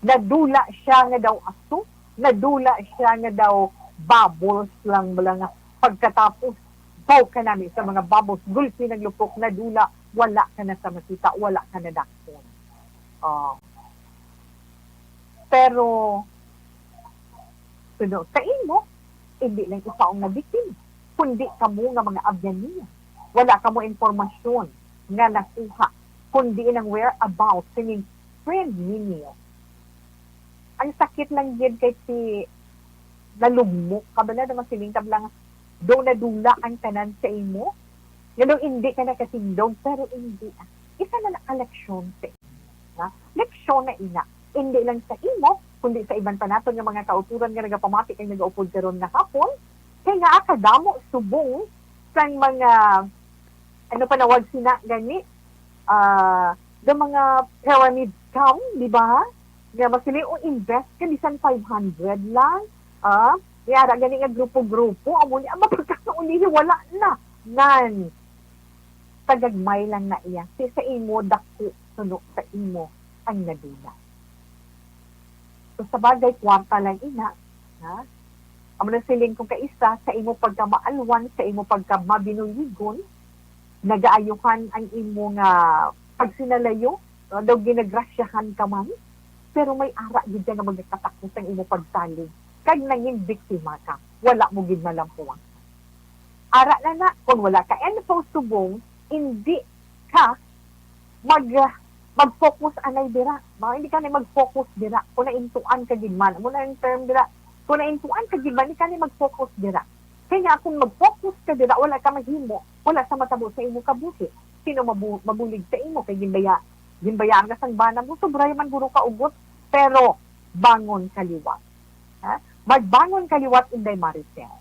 Nadula siya nga daw aso, nadula siya nga daw bubbles lang nga pagkatapos baw ka namin sa mga bubbles, gulpi naglupok, nadula, wala ka na sa makita, wala ka na dakon. Pero sa imo, hindi lang isa ang nabiktim, kundi kamo nga mga abyan niya. wala ka mo informasyon nga nakuha, kundi ang whereabouts sining friend ninyo. Ang sakit lang yun kay si nalugmok, kabala naman siling tablang doon nadula ang tanan sa imo, ganun hindi ka nakasindog, pero hindi. Isa na nakaleksyon sa imo. Na? Leksyon na ina. Hindi lang sa imo, kundi sa ibang panaton ng mga kauturan nga nagapamatik ang nag-upod karon na hapon, kaya nga akadamo subong sa mga ano panawag sina gani the mga pyramid scam, di ba? Nga masili o invest ka bisan 500 lang. Yara gani nga grupo-grupo amo ni ama pagkaulihi wala na. Nan tagagmay lang na iya. Si sa imo dako suno sa imo ang nadula. So sa bagay kwarta lang ina, ha? Amo na siling kung kaisa sa imo pagkamaalwan, sa imo pagkamabinuyigon, nagaayuhan ang imo nga pagsinalayo, daw ginagrasyahan ka man, pero may ara gid nga magkatakos ang imo pagsalig. Kag nanging biktima ka, wala mo gid malampuan. Ara na kung wala ka info subong, hindi ka mag-focus anay dira. Hindi ka na mag-focus dira. Kung naintuan ka gid man, mo na yung term dira, kung naintuan ka gid man, hindi ka na mag-focus dira. Kaya kung mag-focus ka dira, wala ka mahimo, wala sa matabo sa imo kabuhi. Sino mabulig sa imo kay ginbayaan ka sang bana mo, sobray man guro ka ugot, pero bangon kaliwat. Ha? Magbangon kaliwat inday Maricel.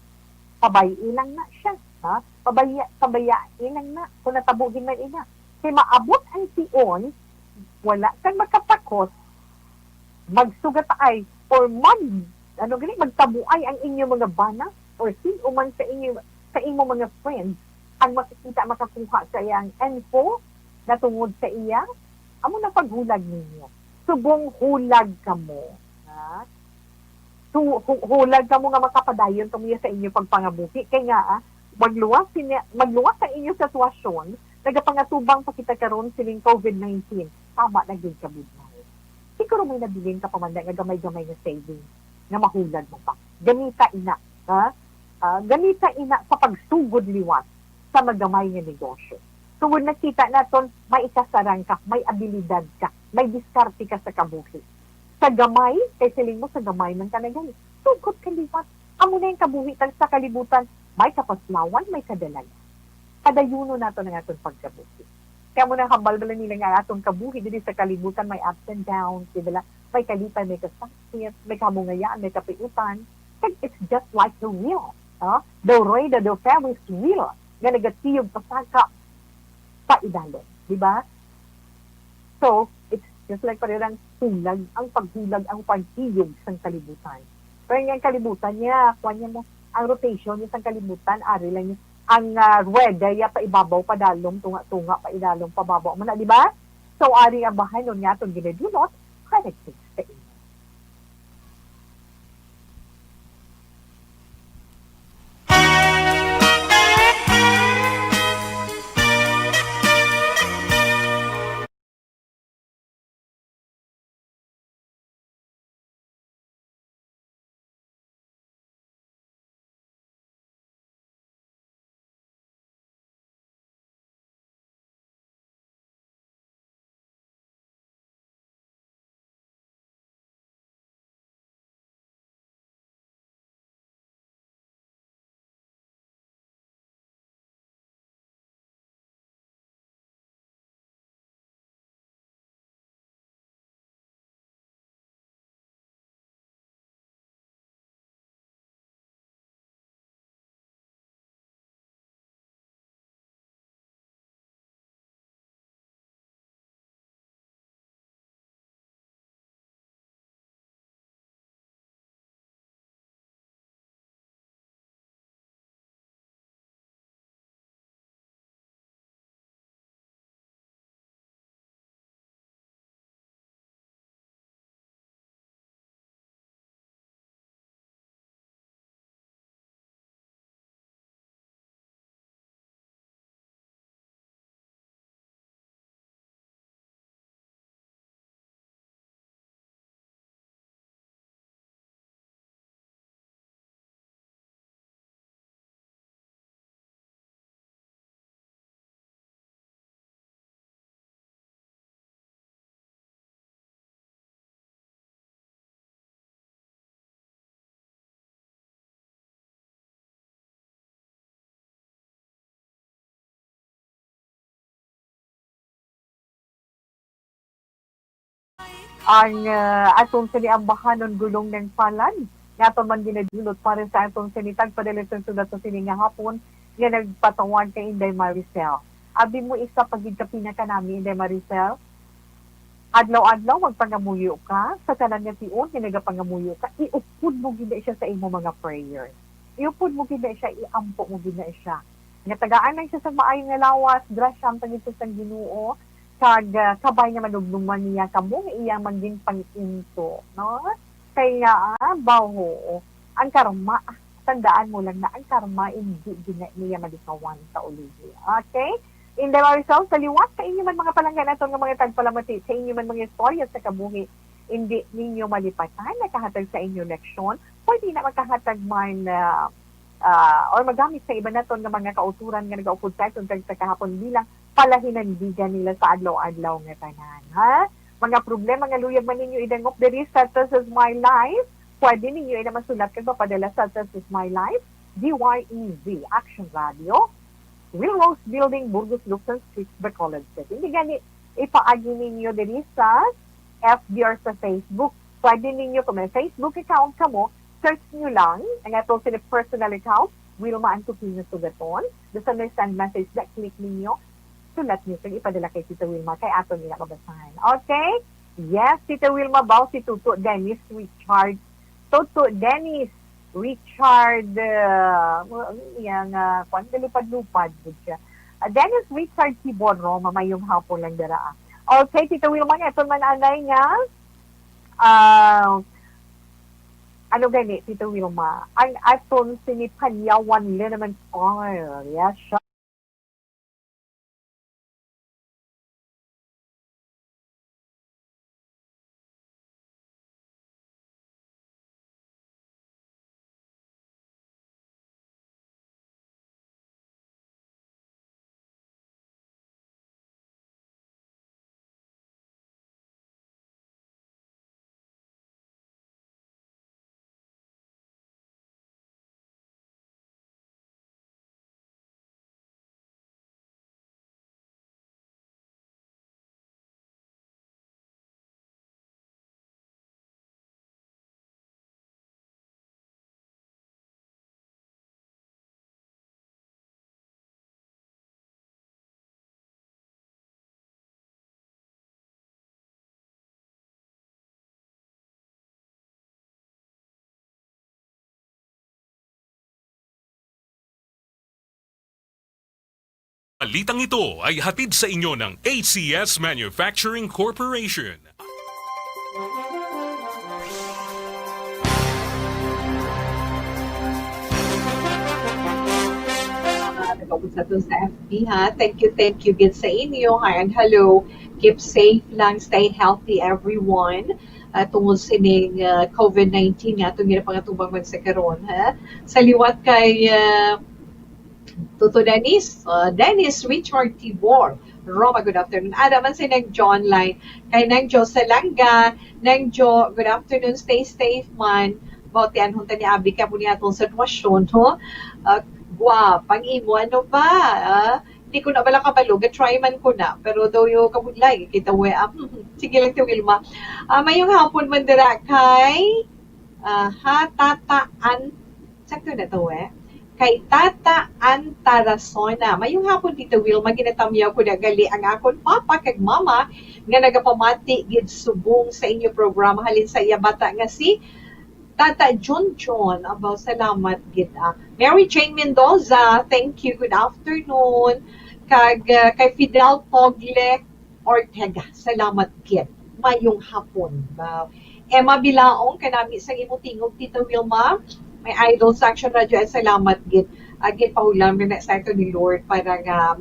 Pabayin lang na siya. Ha? Pabayain lang na. Kung natabuhin man ina. Kaya maabot ang tion, wala kang makatakot, magsugat ay, or magtabuay ang inyong mga bana, or sino man sa inyo mga friends, ang makikita makakuha sa iyang info na tungod sa iya, amo na paghulag ninyo. Subong hulag ka mo. Ha? Hulag ka mo nga makapadayon tumiya sa inyo pagpangabuhi. Kaya nga, magluwas sa inyo sitwasyon, nagapangatubang pa kita karon siling COVID-19. Tama na gyud ka budlay. Siguro may nabilin ka pamanda nga gamay-gamay na savings na mahulag mo pa. Ganita ina, ha? Ganita ina sa pagsugod liwat sa magamay nga negosyo. Tungod nakita naton, may ikasarang ka, may abilidad ka, may diskarte ka sa kabuhi. Sa gamay, kay siling mo sa gamay man ka na gani, sugod ka liwat. Amo na yung kabuhi sa kalibutan, may kapaslawan, may kadalaga. Kadayuno nato ng atong pagkabuhi. Kaya mo na hambal-bala nila nga atong kabuhi, dili sa kalibutan may ups and downs, diba? May kalipay, may kasakit, may kamungayaan, may kapiutan. It's just like the wheel. The roida, the Ferris wheel, nga nagatiyog pasaka pa idalon. Diba? So, it's just like parang hulag, ang paghulag, ang pagtiyog sa kalibutan. Pero yung kalibutan niya, kuha niya mo, ang rotation niya sa kalibutan, ari lang niya, ang rueda ya pa ibabaw padalom tunga-tunga pa idalom pababaw mo na di ba? So ari ang bahay nun nga itong ginadunot, connected sa inyo. ang atong siniambahanon gulong ng palad nga aton man ginadulot para sa atong sinitag padaliton sulat sa sini nga hapon nga nagpatawag kay Inday Maricel. Abi mo isa pagid ka pinaka nami Inday Maricel. Adlaw-adlaw magpangamuyo ka sa tanan nga tion nga nagapangamuyo ka, iupod mo gid siya sa imo mga prayers. Iupod mo gid siya, iampo mo gid siya. Nga tagaan lang siya sa maayo nga lawas, grasyam pangit sa Ginoo. Kag kabay nga manugnuman niya kamo iya maging panginto, no? Kaya baho ang karma, tandaan mo lang na ang karma hindi niya malikawan sa ulihi. Okay? Inday Maricel, sa liwat sa inyo man mga palanggan nato nga mga tagpalamati, sa inyo man mga istorya sa kabuhi, hindi ninyo malipatan, nakahatag sa inyo leksyon, pwede na makahatag man or magamit sa iba naton nga mga kauturan nga nagaupod sa itong sa kahapon bilang palahinandigan nila sa adlaw-adlaw nga tanan. Ha? Mga problema nga luyag man ninyo idangop diri sa This Is My Life, pwede ninyo ina masulat kag mapadala sa This Is My Life, DYEZ Action Radio, Willows Building, Burgos, Luksan Street, Bacolod City. Hindi gani ipaagi ninyo diri sa FB or sa Facebook. Pwede ninyo kung may Facebook account kamo, search nyo lang ang atong personal account, Wilma Antupino Sugaton. Basta may send message na click ninyo, sulat nyo kung ipadala kay Tita Wilma, kay ato nila mabasahan. Okay? Yes, Tita Wilma Bao, si Tuto Dennis Richard. Tuto Dennis Richard, yang kung lupad-lupad siya. Dennis Richard Kibonro, mamayong hapon lang dara. Okay, Tita Wilma, ito man anay nga, ano gani, Tita Wilma, ang aton sinipanyawan nila naman fire. Yes, siya. Balitang ito ay hatid sa inyo ng ACS Manufacturing Corporation. Nag-uusap dun sa FB ha. Thank you good sa inyo. Hi and hello. Keep safe lang, stay healthy everyone. Tungod sining COVID-19 nga, itong ginapangatubang magsakaroon ha. Sa liwat kay Tuto Dennis, Dennis Richard Tibor, Roma, good afternoon. Ada man si nang John Line, kay nang Jo Salanga, nang Jo, good afternoon, stay safe man. Bautian hunta ni Abi ka po niya itong sitwasyon, no? Pang imo, ano ba? Hindi ko na bala kabalo, try man ko na, pero daw yung kabudlay, kita we, sige lang ito, Wilma. Mayong hapon man dira kay, tataan, sakto na to kay Tata Antarasona. Mayong hapon dito, Wilma, ginatamyaw ko na gali ang akon papa kag mama nga nagapamati gid subong sa inyo programa halin sa iya bata nga si Tata John. Abaw, salamat gid. Mary Jane Mendoza, thank you, good afternoon. Kag kay Fidel Pogle Ortega, salamat gid. Mayong hapon. Emma Bilaong, kanami sa imutingog Tito Wilma, may idol sa Action Radio ay salamat gid. Agit paulam na sa ito ni Lord para nga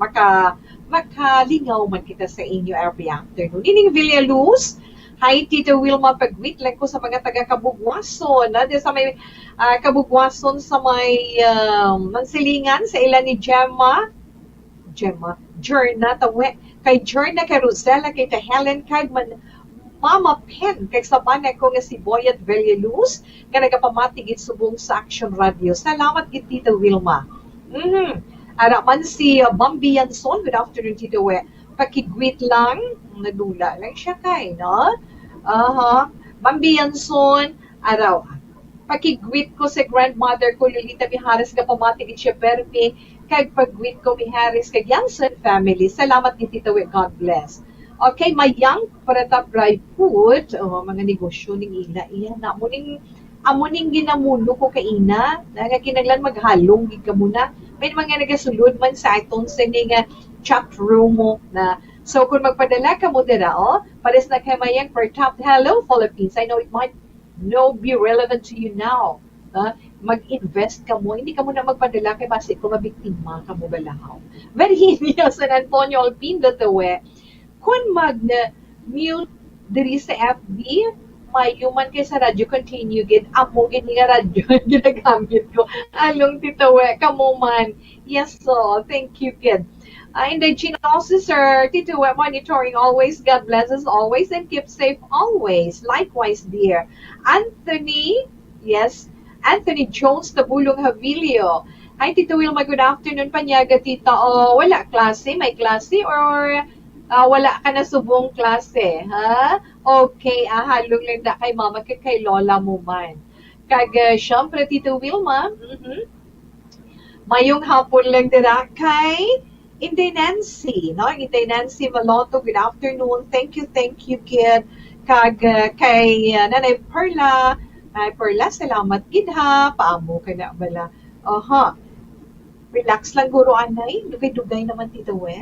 makalingaw man kita sa inyo every afternoon. Ining Villaluz, hi Tito Wilma, pag-greet lang ko sa mga taga-Kabugwason. Sa may Kabugwason sa may Mansilingan, sa ilan ni Jerna, kay Jerna, kay Rosella, kay Helen, kay Mama Pen, kay saban ko nga si Boyet Villaluz, nga nagapamatigit subong sa Action Radio. Salamat gid Tito Wilma. Ara man si Bambi Yanson, good afternoon Tito We. Pakigwit lang, nadula lang siya kay, no? Ma'am Bianson, araw. Pakigwit ko sa grandmother ko, Lolita Mihares, ka pamatigid siya permi, kag pagwit ko Mihares, kag Yanson family. Salamat ni Tita Wit, God bless. Okay, mayang para dry food, mga negosyo ning ina, iya na, amuning ginamuno ko kaina, nga kinaglan maghalong, gig ka muna. May mga nagasulod man sa itong sining chat room mo na. So, kung magpadala ka mo dira, pares na kay mayang per top. Hello, Philippines. I know it might be relevant to you now. Mag-invest ka mo. Hindi ka mo na magpadala kay basi kung mabiktima ka mo balahaw. Virginia, San Antonio, Alpin, Datawe. Kung mag-mute diri sa FB, may human kay sa radyo continue gid amo gid nga radyo ginagamit ko. Along Titawe, kamo man. Yes, so thank you, kid. And the Gina also, sir, Tito, monitoring always. God bless us always and keep safe always. Likewise, dear. Anthony, yes, Anthony Jones, Tabulong Havilio. Hi, Tito Wilma, good afternoon. Panyaga, tita. Wala klase? May klase? Or wala ka na subong klase? Ha? Okay, halong lang da kay mama kay lola mo man. Kag, syempre, Tito Wilma, mayong hapon lang dira kay Inday Nancy, no? Inday Nancy Maloto, good afternoon. Thank you, kid. Kag kay Nanay Perla. Nanay Perla, salamat gid ha. Paamo ka na bala. Relax lang guro anay. Dugay-dugay naman Tito We.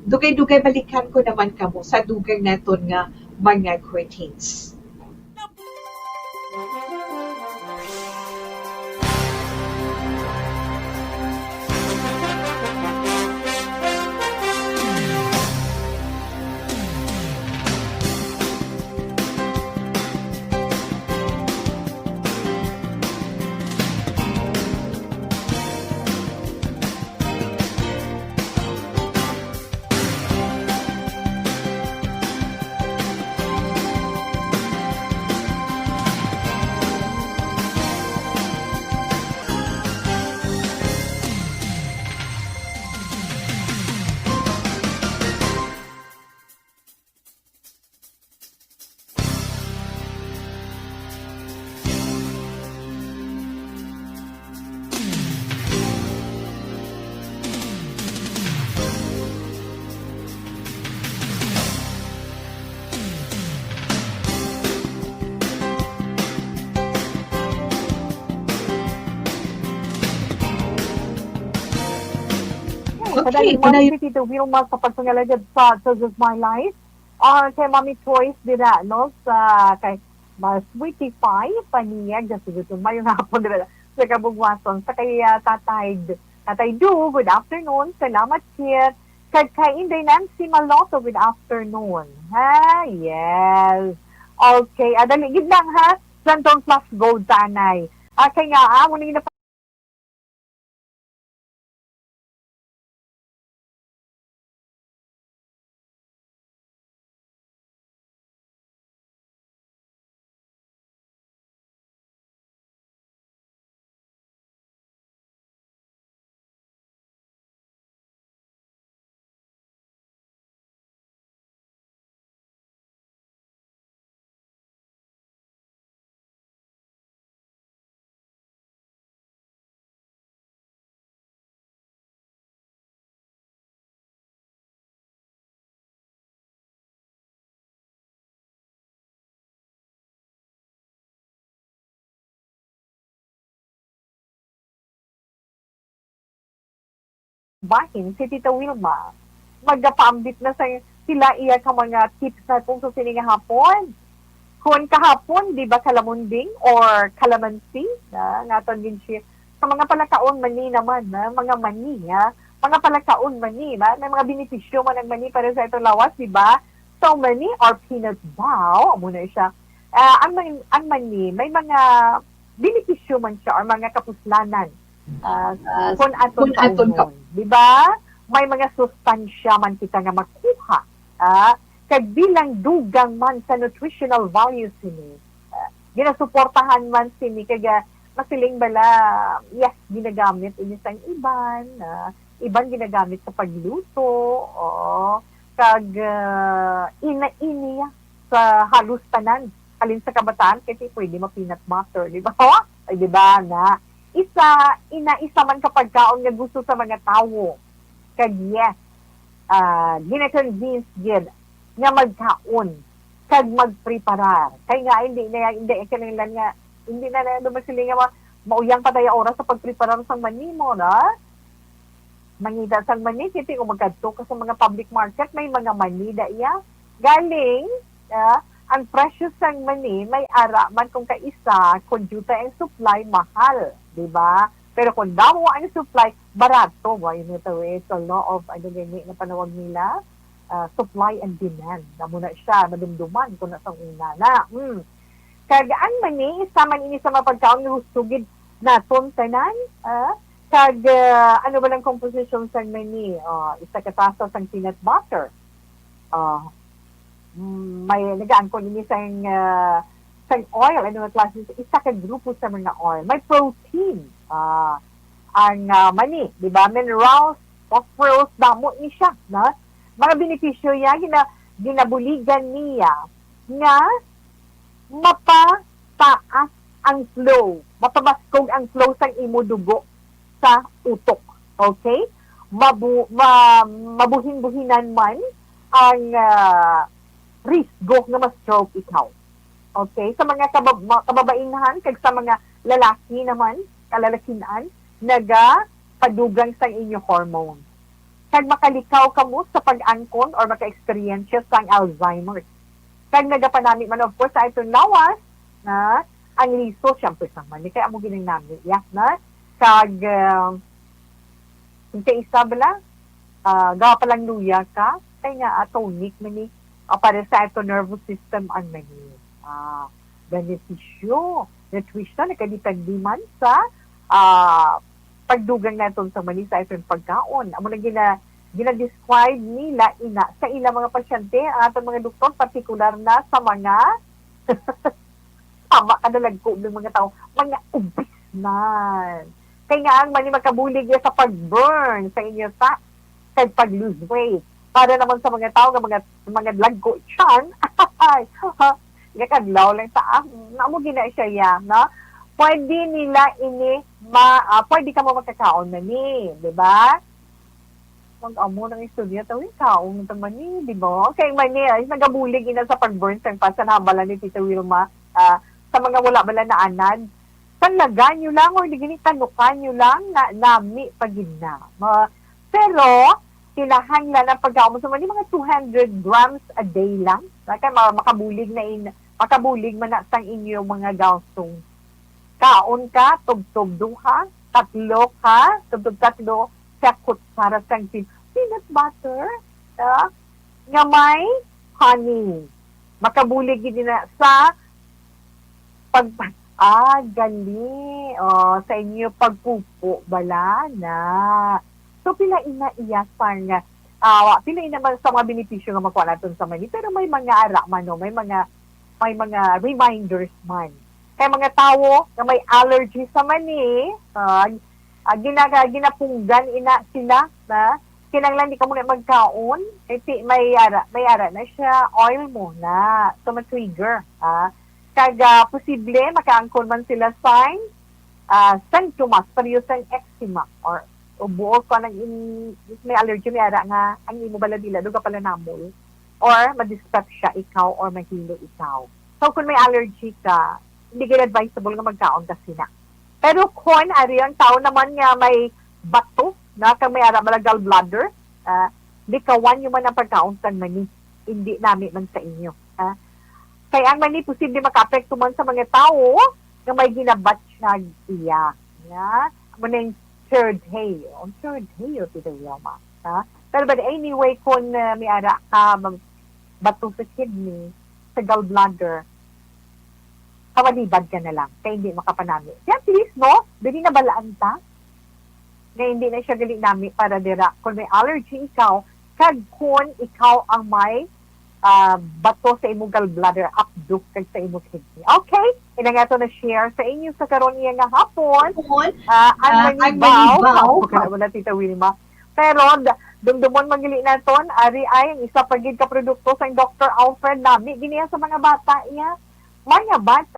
Dugay-dugay balikan ko naman kamo sa dugay naton nga mga greetings. Kadali mo si Tito Wilma sa pagpangalagad sa Just My Life. Kay Mami Choice dira, no? Sa kay Sweetie Pie, paniyag, na sigutong mayong hapon dira sa Kabugwason. Sa kay Tatay Du, good afternoon. Salamat, kid. Kay Inday Nancy Maloto, good afternoon. Ha? Yes. Okay. Dali, gid lang ha. Santong plus gold tanay. Kay nga, muna na bahin si Tita Wilma, magapambit na sa sila iya ka mga tips na kung susining hapon. Kung kahapon, di ba kalamunding or kalamansi, naton din siya. Sa mga palakaon mani naman, mga mani, mga palakaon mani, may mga benepisyo man ang mani para sa itong lawas, di ba? So mani or peanut daw, muna siya. Ang mani, may mga benepisyo man siya or mga kapuslanan. Kung aton ka. Di ba? May mga sustansya man kita nga makuha. Kag bilang dugang man sa nutritional values sini. Ginasuportahan man sini kag masiling bala, yes, ginagamit ini sang iban. Iban ginagamit sa pagluto. Kag ina-iniya. sa halos tanan. Halin sa kabataan, kasi pwede ma-peanut butter, di ba? Ay, di ba na? Isa man kapag kaon nga gusto sa mga tao. Kag yes, gina-convince yun nga magkaon, kag magpreparar. Kaya nga, hindi kanilang nga, hindi na dumasili nga mauyang pa tayo oras sa pagpreparar sang mani mo, na? Mangida sang mani, kasi kung magkadto ka sa mga public market, may mga mani da iya. Galing, ang presyo sang mani, may ara man kung kaisa, kung juta ang supply, mahal, di ba? Pero kung damo ang supply, barato. Yun ito, it's a law of, na panawag nila, supply and demand. Damo na siya, madumduman kung nasang una na. Kagaan mani, isa man ini sa mapagkaon, hustugid na tanan, ano ba lang composition sang mani? Isa katasa sang peanut butter. May nagaan ko nini sang oil, klase, isa ka grupo sa mga oil. May protein, ang mani, di ba? Minerals, phosphorus, damo ni siya, na? Mga benepisyo niya, ginabuligan niya nga mapataas ang flow, mapabaskog ang flow sa imo dugo sa utok. Okay? Mabuhin-buhinan man ang risgo na ma-stroke ikaw. Okay? Sa mga kababainahan, kag sa mga lalaki naman, kalalakinaan, padugang sa inyo hormone. Kag makalikaw ka mo sa pag-angkon or maka-experience sa Alzheimer's. Kag nagapanami man, of course, sa itong lawas, na ang liso, siyempre sa mani, kaya mo ginanami, na? Kag, isa bala, gawa palang luya ka, kaya nga, tonic mani, para sa ito nervous system ang mani. Benepisyo, nutrition, nakadipindi man sa pagdugang natin sa mani sa itong pagkaon. Amo na gina-describe nila sa ilang mga pasyente, ang atong mga doktor, partikular na sa mga tama kadalagko ng mga tao, mga obese na. Kaya nga ang mani makabulig sa pag-burn sa inyo sa pag-lose weight. Para naman sa mga tao, mga lagko tiyan, nakadlaw lang sa namo gina siya, no? Pwede nila pwede ka mo magkakaon na ni, di ba? Mag-amo ng istorya, tawin kaon ng mani, di ba? Kaya mani, nagabulig ina sa pag-burn sa pasanabala ni Tita Wilma, sa mga wala bala na anad, talaga nyo lang, o hindi tanukan nyo lang na nami pagin na. Pero, kinahanglan ang pagkaon mo sa mani, mga 200 grams a day lang. Kaya makabulig man na sang inyo mga gawsong. Kaon ka, tub-tub duha, tatlo ka, tub-tub-tatlo, kakot para sang peanut butter, nga may honey. Makabulig din na sa gali, sa inyo pagpupo, bala na. So, pila iyasang, pila naman sa mga benepisyo nga makuha natin sa mani, pero may mga ara man, no? may mga reminders man. Kaya mga tao na may allergy sa mani, ginapunggan sila na kinanglan di ka muna magkaon, may ara na siya, oil mo na, so ma-trigger. Kaya posible, makaangkon man sila sign, symptoms, parehong eczema, or buo ko may allergy, may ara nga, ang imo baladila, doon ka pala namol, or madistract siya ikaw, or mahilo ikaw. So kung may allergy ka, hindi ka advisable nga magkaon kasi na. Pero kung ari ang tao naman nga may bato, na kang may ara bala gallbladder, di kawan yung man ang pagkaon sa mani, hindi namin man sa inyo. Kaya ang mani posible maka-apekto man sa mga tao na may ginabatsyag iya. Muna yung third day. On third day, o Tita Wilma. Pero but anyway, kung may ara ka bato sa kidney, sa gallbladder, kamalibad ka na lang, kaya hindi makapanami. Kaya please, no, dili na balaan ta, na hindi na siya galing nami para dira. Kung may allergy ikaw, kag kung ikaw ang may bato sa imong gallbladder, upduk kag sa imong kidney. Okay? Ina nga ito na-share sa inyo sa karon niya nga hapon. Ang manibaw. Wala, Tita Wilma. Pero Dumdumon magili naton, ari ay ang isa pagid ka produkto sa Dr. Alfred Lami. Giniya sa mga bata niya. Mga bata.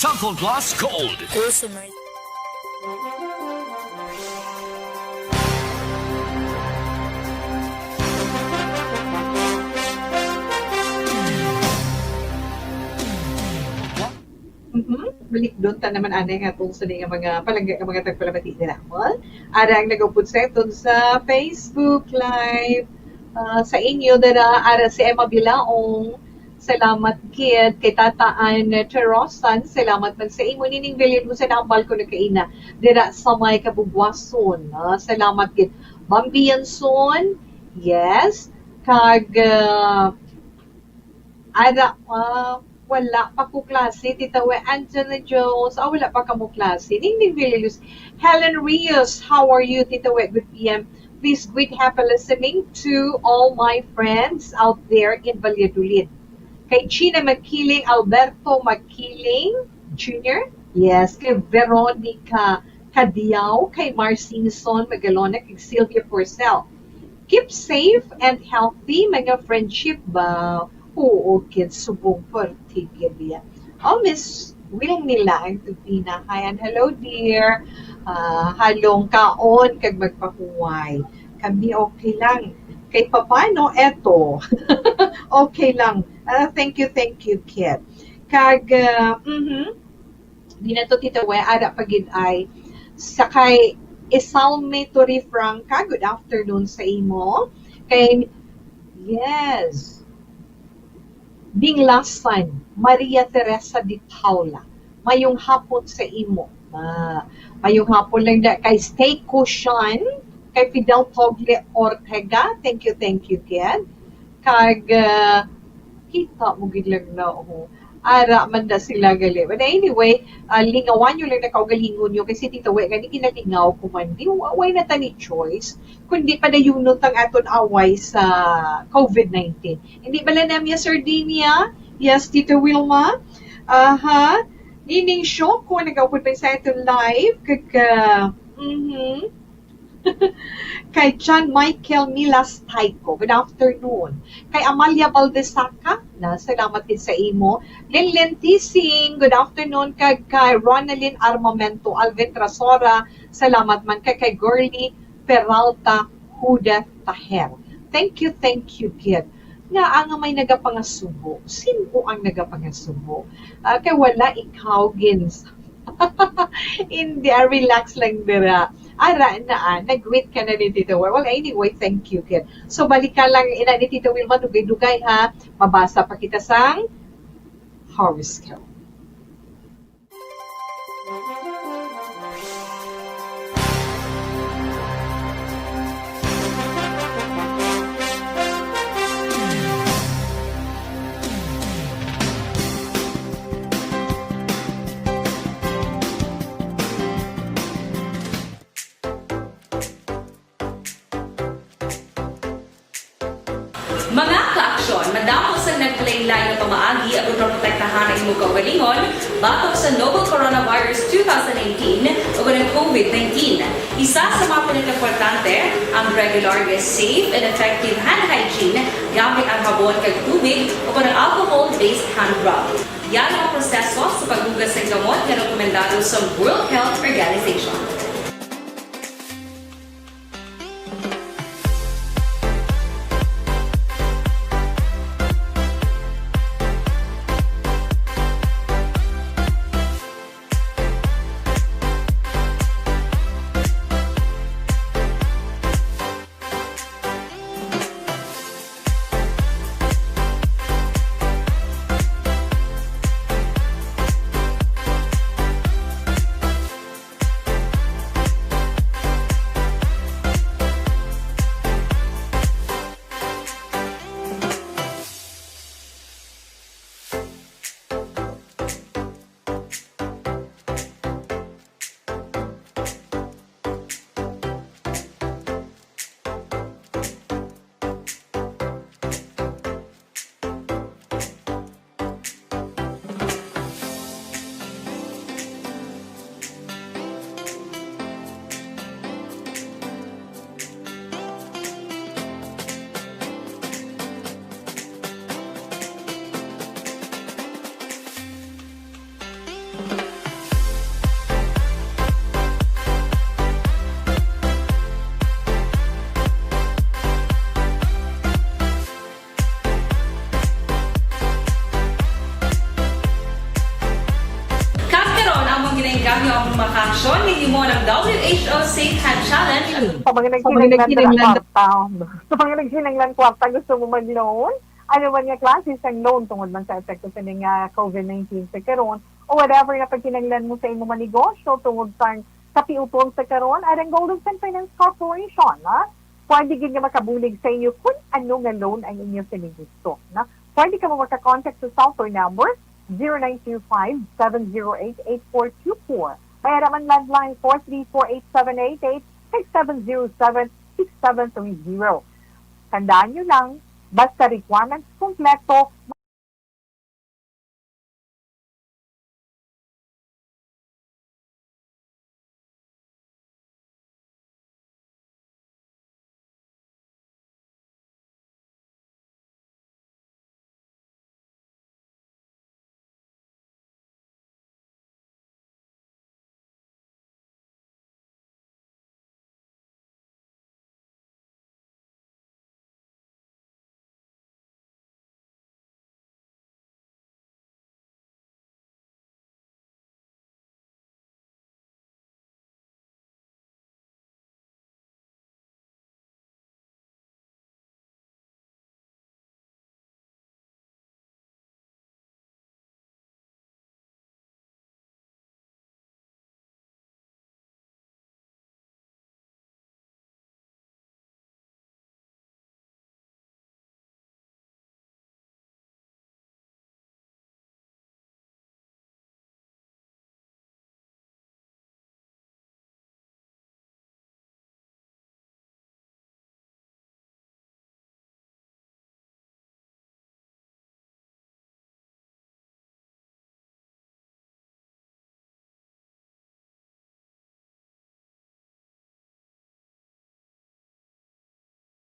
Sample Plus Gold. Balik doon ta naman anay nga itong sa mga palangga ka mga tagpalabati nila. Arang nag-upod sa ito sa Facebook Live sa inyo dara ara si Emma Bilaong. Salamat kid kay tataan Terosan. Salamat man sa imo nining bilin mo sa nambal ko na kaina dira sa may kabugwason. Salamat kid Bambianson. Yes. Kag ara wala pa ko klase, Tita We, Angela Jones, wala pa ka mo klase. Ningning Villaluz. Helen Rios, how are you, Tita We? Good PM. Please greet happy listening to all my friends out there in Valladolid. Kay China Makiling, Alberto Makiling Jr., yes, kay Veronica Cadiao, kay Marcinson Magalona, kay Sylvia Porcel. Keep safe and healthy, mga friendship ba? Oo, kids, subong particular yan. Miss Wilmila ang tupina. Hi and hello, dear. Halong kaon, kag magpahuway. Kami okay lang. Kay papano, eto. Okay lang. Thank you, kid. Kag, di na to, Tita We, ara pagid ay, sakay, Isalme Tori Franca, good afternoon sa imo. Kay, yes, Dinglasan, Maria Teresa de Paula. Mayong hapon sa imo. Mayong hapon lang na kay Stay Cushion, kay Fidel Togle Ortega. Thank you, kid. Kag, kita mo gidlang na ara man na sila gali. But anyway, lingawan nyo lang na kaugalingon nyo kasi Tita We, gani kinalingaw ko man. Di away na tani choice, kundi pa na yung nutang aton away sa COVID-19. Hindi bala namin Sardinia? Yes, Tita Wilma? Nining show ko, nag-upod pa sa aton live. Kay John Michael Milas Taiko, good afternoon. Kay Amalia Baldesaca, salamat din sa imo. Linlin Tising, good afternoon. Kay Ronalyn Armamento, Alvin Trasora, salamat man. Kay Gurley Peralta Huda Taher. Thank you, kid. Nga ang may nagapangasubo. Sino ang nagapangasubo? Kay wala ikaw, Gins. Hindi, relax lang dira. Ara na, nag-wait ka na ni Tita Will. Well, anyway, thank you, kid. So, balik ka lang ina ni Tita Will, madugay-dugay ha. Mabasa pa kita sang horoscope. Mga ka-aksyon, madamo sa nagpalaylay na pamaagi at protektahan ang imong kaugalingon batok sa novel coronavirus 2018 o ng COVID-19. Isa sa mga pinaka-importante ang regular nga safe and effective hand hygiene gamit ang habon kag tubig o ang alcohol-based hand rub. Yan ang proseso sa paghugas ng gamot na rekomendado sa World Health Organization. Kami ang makaksyon ni mo ng WHO Safe Hand Challenge. Sa mga nagsinanglan sa mga nagsinanglan kwarta, gusto mo mag-loan? Ano man nga klase sang loan tungod man sa epekto sa nga COVID-19 sa karon o whatever na pagkinanglan mo sa imo man negosyo tungod sa kapiupong sa karon ay ang Golden Sun Finance Corporation, ha? Pwede gid nga makabulig sa inyo kung ano nga loan ang inyo sinigisto, na? Pwede ka mo maka-contact sa cellphone number 0925-708-8424. Kaya naman landline 434-8788-6707-6730. Tandaan nyo lang, basta requirements kompleto,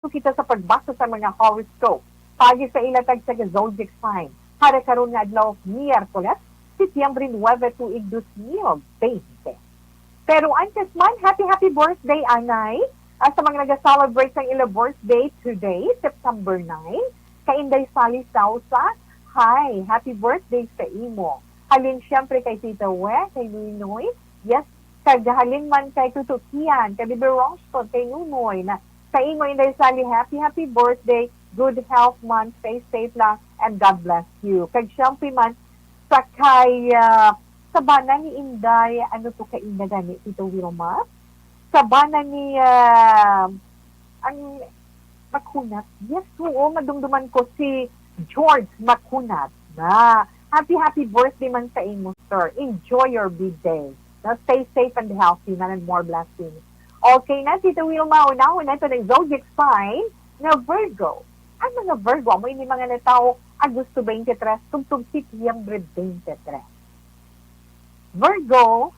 kita sa pagbasa sa mga horoscope. Pagi sa ilatag sa zodiac sign. Para karon nga adlaw Miyerkules, Setyembre 9 tuig 2020. Pero antes man, happy birthday, Anay. Sa mga nag-celebrate ng ila birthday today, September 9, kainday Sally Sausa, hi, happy birthday sa imo. Halin siyempre kay Tita We, kay Nunoy, yes, kagahalin man kay Tutukian, kay Bibi Rongston, kay Nunoy, na sa imo Inday Sally, happy birthday, good health man, stay safe lang, and God bless you. Kag siyempre man, sa kay, sa bana ni Inday, ano to kay Inday gani, Tito Wilma? Sa bana ni, ang Makunat, yes, oo, madumduman ko si George Makunat, na happy birthday man sa imo, sir. Enjoy your big day. Now, stay safe and healthy, man, and more blessings. Okay na, Tita Wilma, una ito ng zodiac sign na Virgo. Ang mga Virgo, mo ini mga natao, Agosto 23, tugtog Setyembre 23. Virgo,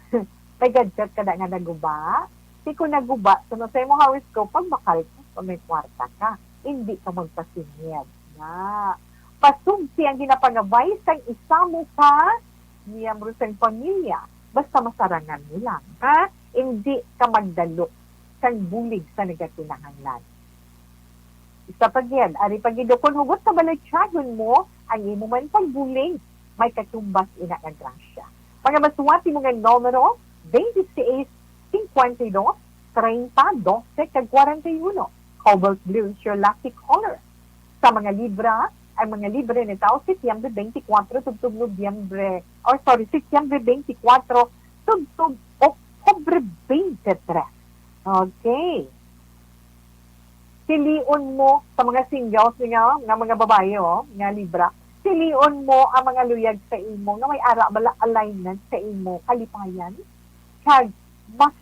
may gadget ka na nga naguba. Si ko naguba, so no sa imong horoscope, pag makal ka o may kwarta ka. Hindi ka magpasingid. Na pasugsi ang ginapangabay sa isamo ka miyembro sa pamilya. Basta masarangan mo lang. Ha? Hindi ka magdalo kang bulig sa nagatinahanglan. Isa pa yan, ari pagidukon hugot sa balatsyagon mo, ang imo man pagbuling, may katumbas ina nga grasya. Mga masuwati mga numero, 26, 52, 30, 12, kag 41. Cobalt blue is your lucky color. Sa mga libra, ay mga libre nito, Setyembre 24, tugtog Nobyembre, Setyembre 24, tugtog Oktubre 23. Okay. Piliun mo sa mga singles nga mga babae, nga libra, piliun mo ang mga luyag sa imo nga may ara bala alignment sa imo kalipayan kag mas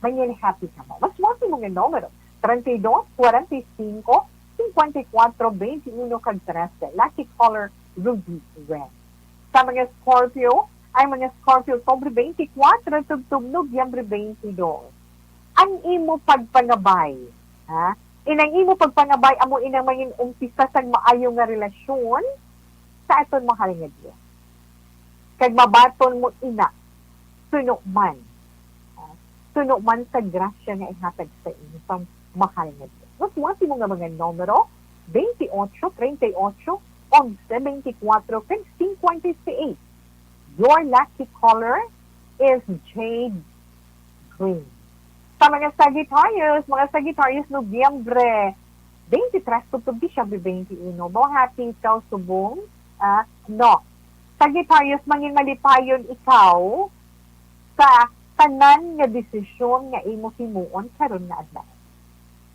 may happy ka mo. Mas mo mga numero 32, 45, 54, 21 kag 13. Lucky color ruby red. Sa mga Scorpio, ay mga Scorpio Oktubre 24 tugtog Nobyembre 22. Ang imo pagpanabay, ha? Inang imo pagpanabay amo inang mangin umpisa sa maayo nga relasyon sa aton mahal nga Dios. Kag mabaton mo ina suno man. Suno man sa grasya nga ihatag sa inyo sa mahal nga Dios. Mas mo nga mga numero 28, 38, 11, 24, kag 58. Your lucky color is jade green. Sa mga Sagittarius, Nobyembre 23, tugtog Disyembre 21. Mawahati ikaw subong, no. Sagittarius, mangin malipayon ikaw sa tanan nga desisyon nga imo himuon karon nga adlaw.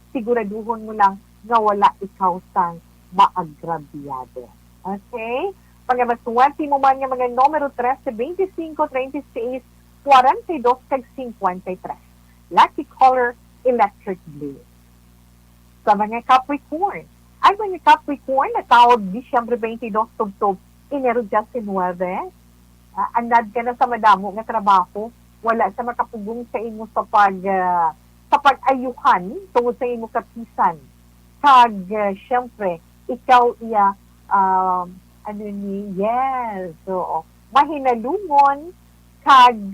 Siguraduhon mo lang nga wala ikaw sang maagrabyado. Okay? Pagmasuwati mo man nga mga numero 13, 25, 36, 42, kag 53. Lucky color, electric blue. Sa mga Capricorn, ay mga Capricorn na tawag Disyembre 22, tugtog Enero 19. Anad ka na sa madamo nga trabaho, wala sa makapugong sa imo sa pag-ayuhan tungod sa imo kapisan. Kag, syempre, ikaw iya, mahinalumon, kag,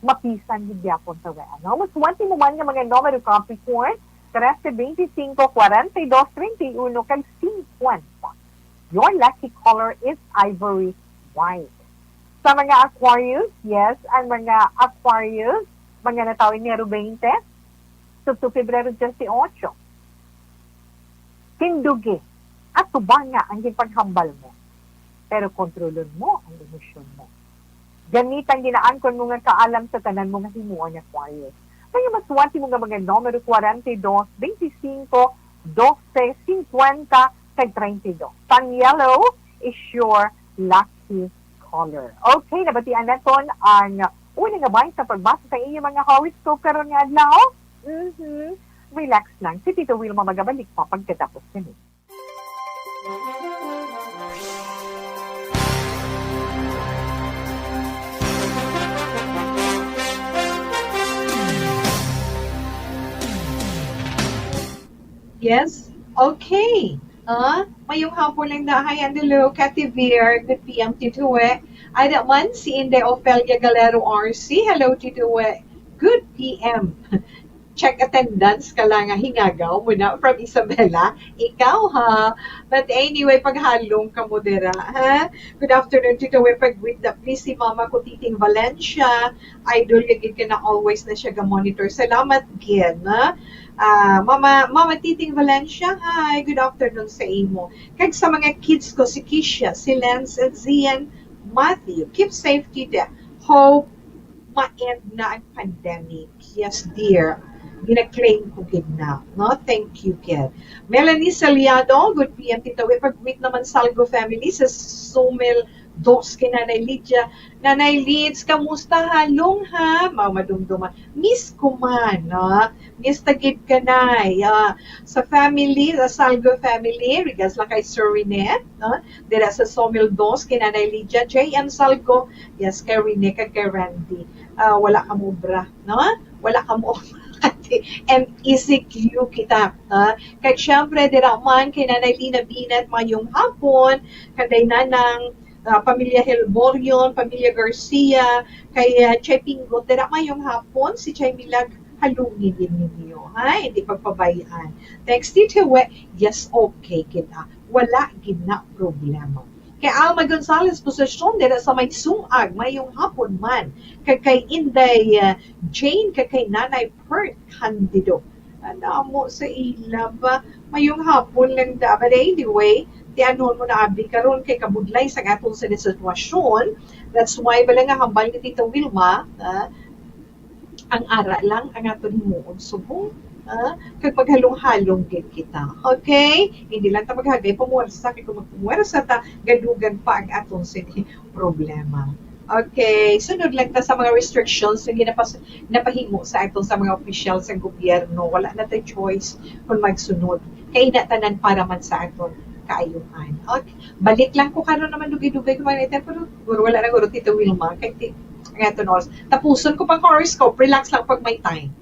mapisan yung diapon sa wala. Mas wanti mo man nga mga numero Capricorn, 13, 25, 42, 31, kag 50. Your lucky color is ivory white. Sa mga Aquarius, yes, ang mga Aquarius, mga natawag Enero 20, to Pebrero 18. Tindugi at tubanga ang paghambal mo. Pero kontrolon mo ang emosyon mo. Gamitan ginaan kon mga kaalam sa tanan mo nga himuon nga Aquarius. Kaya masuwati mo nga mga numero 42, 25, 12, 50, kag 32. Pang yellow is your lucky color. Okay, nabatian naton ang unang gabay sa pagbasa sa inyong mga horoscope karon nga adlaw. Relax lang. Si Tito Wilma magabalik pa pagkatapos nito. Yes? Okay. Mayong hapon lang dahay andalo, Kativir, good PM, Tituwe. Ay naman, si Inday Ofelia Galero RC. Hello, Tituwe. Good PM. Check attendance ka lang hingagaw muna from Isabela. Ikaw ha. But anyway, paghalong ka mo dira. Ha? Good afternoon, Tituwe. Pag-greet na please si Mama ko Titing Valencia. Idol kagid ka na always na siya ga-monitor. Salamat gin. Mama Titing Valencia, hi, good afternoon sa imo. Kag sa mga kids ko, si Kisha, si Lance, and Zian, Matthew, keep safety there. Hope ma-end na ang pandemic. Yes, dear. Gina-claim ko gid na. No? Thank you, kid. Melanie Saliado, good PM, Tita We. Pag-greet naman Salgo family sa Sumil Dos kay Nanay Lydia. Nanay Lids, kamusta halong ha? Mamadumduman. Miss ko man, ha? Miss tagid ka na. Sa family, sa Salgo family, regards lang kay Sir Rene, dira sa Somil Dos kay Nanay Lydia. JM Salgo, yes, kay Rene, kay Randy. Wala ka mo bra, no? Wala ka mo MECQ kita. Kaya syempre, diraman kay Nanay Lina Binat mayong hapon, kaday nanang Pamilya Helborion, Pamilya Garcia, kay Chay Pingot, dira mayong hapon, si Chay Milag, halungin din ninyo. Ha? Hindi pagpabayaan. Thanks, Tito We. Yes, okay kita. Wala gina problema. Kay Alma Gonzalez posisyon dira sa may sungag mayong hapon man kay Inday Jane kay Nanay Pert Candido mo sa ila ba mayong hapon lang da but anyway di anon mo na abi karon kay kabudlay sa atong sa sitwasyon. That's why bala nga hambal ni Tita Wilma ang ara lang ang aton himuon subong kag paghalong-halong gid kita. Okay? Hindi lang ta maghagay pumuwersa kay kung magpumuwersa ta gadugan pa ang atong sini problema. Okay, sunod lang ta sa mga restrictions na napahimo sa atong sa mga opisyal sa gobyerno. Wala na tay choice kung magsunod. Kay tanan para man sa aton kaayuhan. Okay. Balik lang ko karon naman dugay-dugay ko man pero wala na guro Tito Wilma kay ang aton oras. Tapuson ko pang horoscope, relax lang pag may time.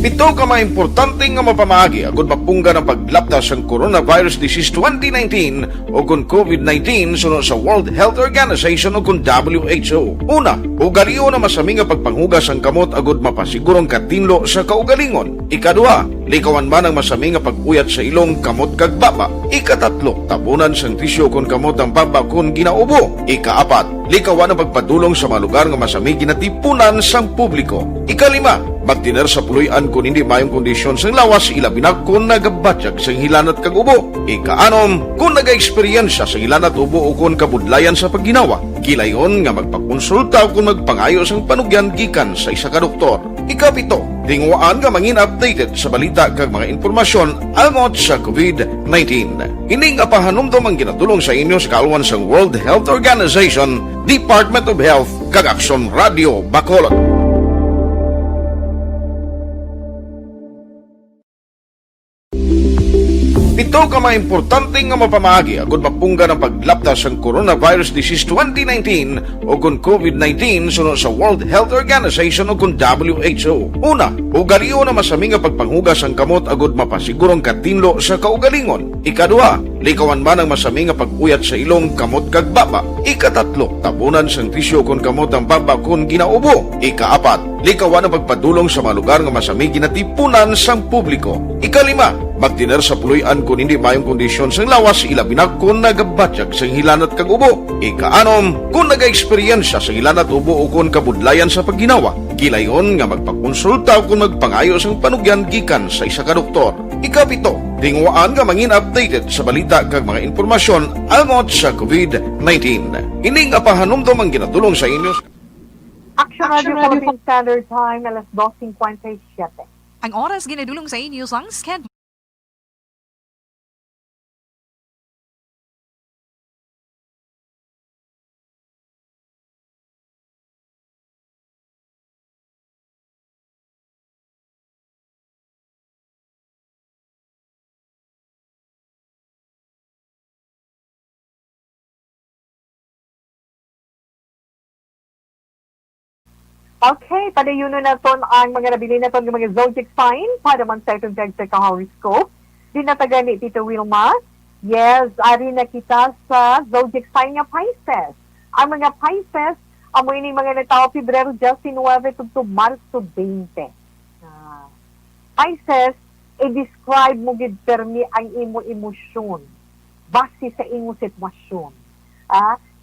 Pito ka mga importante nga mapamagi agud mapungga ng paglapta sa coronavirus disease 2019 o kung COVID-19 sunod sa World Health Organization o kung WHO. Una, ugaliyo na masami nga pagpanghugas ang kamot agud mapasigurong katinlo sa kaugalingon. Ikaduha, likawan man ang masami nga pag-uyat sa ilong kamot kag baba. Ikatatlo, tabunan sang tisyo kung kamot ang baba kung ginaubo. Ikaapat, likawan ang pagpadulong sa mga lugar nga masami ginatipunan sang publiko. Ikalima, magtiner sa puluyan kung hindi mayong kondisyon sang lawas ilabi na kung nagabatyag sang hilanat kag ubo. Ikaanom, kung naga-eksperyensya sa hilanat ubo o kung kabudlayan sa pagginawa. Gilayon nga magpakonsulta kung magpangayo sang panugyan gikan sa isa ka doktor. Ikapito, tingwaan nga mangin updated sa balita kag mga informasyon almot sa COVID-19. Hindi nga pahanumdum ang ginatulong sa inyo sa kalwan sang World Health Organization, Department of Health kag Aksyon Radio Bacolod. Pito ka mga importante nga mapamagi agud mapungga ng paglapta sa coronavirus disease 2019 o kung COVID-19 sunod sa World Health Organization o kung WHO. Una, ugaliyo na masami nga pagpanghugas ang kamot agud mapasigurong katinlo sa kaugalingon. Ikaduha, likawan man ang masami nga pag-uyat sa ilong kamot kag baba. Ikatatlo, tabunan sang tisyo kung kamot ang baba kung ginaubo. Ikaapat, likawan ang pagpadulong sa mga lugar nga masami ginatipunan sang publiko. Ikalima, magtiner sa puluyan kung hindi mayong kondisyon sang lawas ilabi na kung nagabatyag sang hilanat kag ubo. Ikaanom, kung naga-eksperyensya sa hilanat ubo o kung kabudlayan sa pagginawa. Gilayon nga magpakonsulta kung magpangayo sang panugyan gikan sa isa ka doktor. Ikapito, tingwaan nga mangin updated sa balita kag mga informasyon almot sa COVID-19. Hindi nga pahanumdum ang ginatulong sa inyo. Action Radio Philippine Standard Time, alas 12:57. Ang oras ginadulong sa inyo sang schedule. Okay, padayuno na ton ang mga nabili na ton ng mga zodiac sign para man sa itong sa horoscope. Dinataga ni Tito Wilma. Yes, ari na kita sa zodiac sign nga Pisces. Ang mga Pisces, amoy ni mga natao Pebrero 19 to Marso 20. Pisces, i-describe mo gid permi ang imo emosyon base sa imo sitwasyon.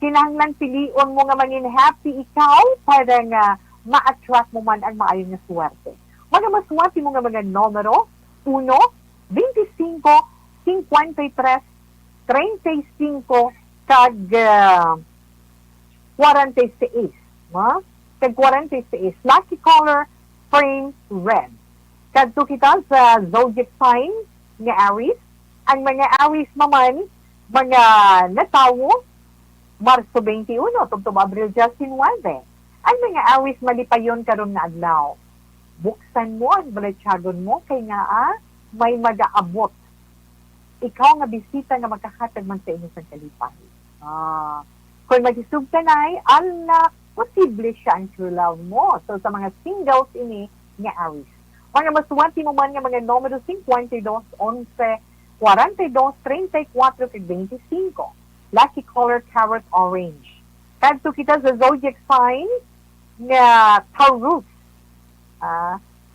Kinahanglan pilion mo nga mangin happy ikaw para nga ma-attract mo man ang maayong nga swerte. Mga maswerte mo nga mga numero, 1, 25, 53, 35, kag 46. no? Kag 46, lucky color, frame red. Kadto kita sa zodiac sign nga Aries. Ang mga Aries naman, mga natawo, Marso 21, tubtob Abril 19. Ang mga Aries malipayon karon nga adlaw. Buksan mo ang balatsagon mo kay nga may mag-aabot. Ikaw nga bisita nga magkakatag man sa inyo sa kalipay. Kung mag-isug ka na, alak, posible siya ang true love mo. So sa mga singles ini nga Aries. Mga masuwati mo man nga mga numero 52, 11, 42, 34, 25. Lucky color, carrot orange. Kadto kita sa zodiac sign nga Taurus.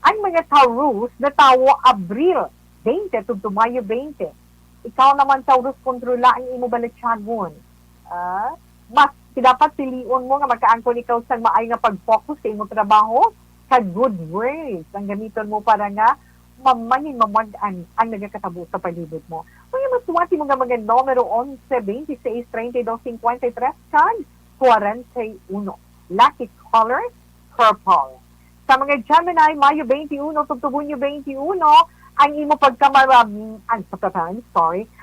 Ang mga Taurus natawo Abril 20 to Mayo 20. Ikaw naman Taurus kontrola ang imo balatsagon. Mas dapat piliun mo nga makaangkon ikaw sa maay nga pag-focus sa imo trabaho sa good words. Ang gamiton mo para nga mamanin mamagaan ang nagakatabo sa palibot mo. Kaya masuwati mo nga mga numero 11, 26, 32, 53, kag 41. Lucky color, purple. Sa mga Gemini, Mayo 21, Tubtubunyo 21, ang imo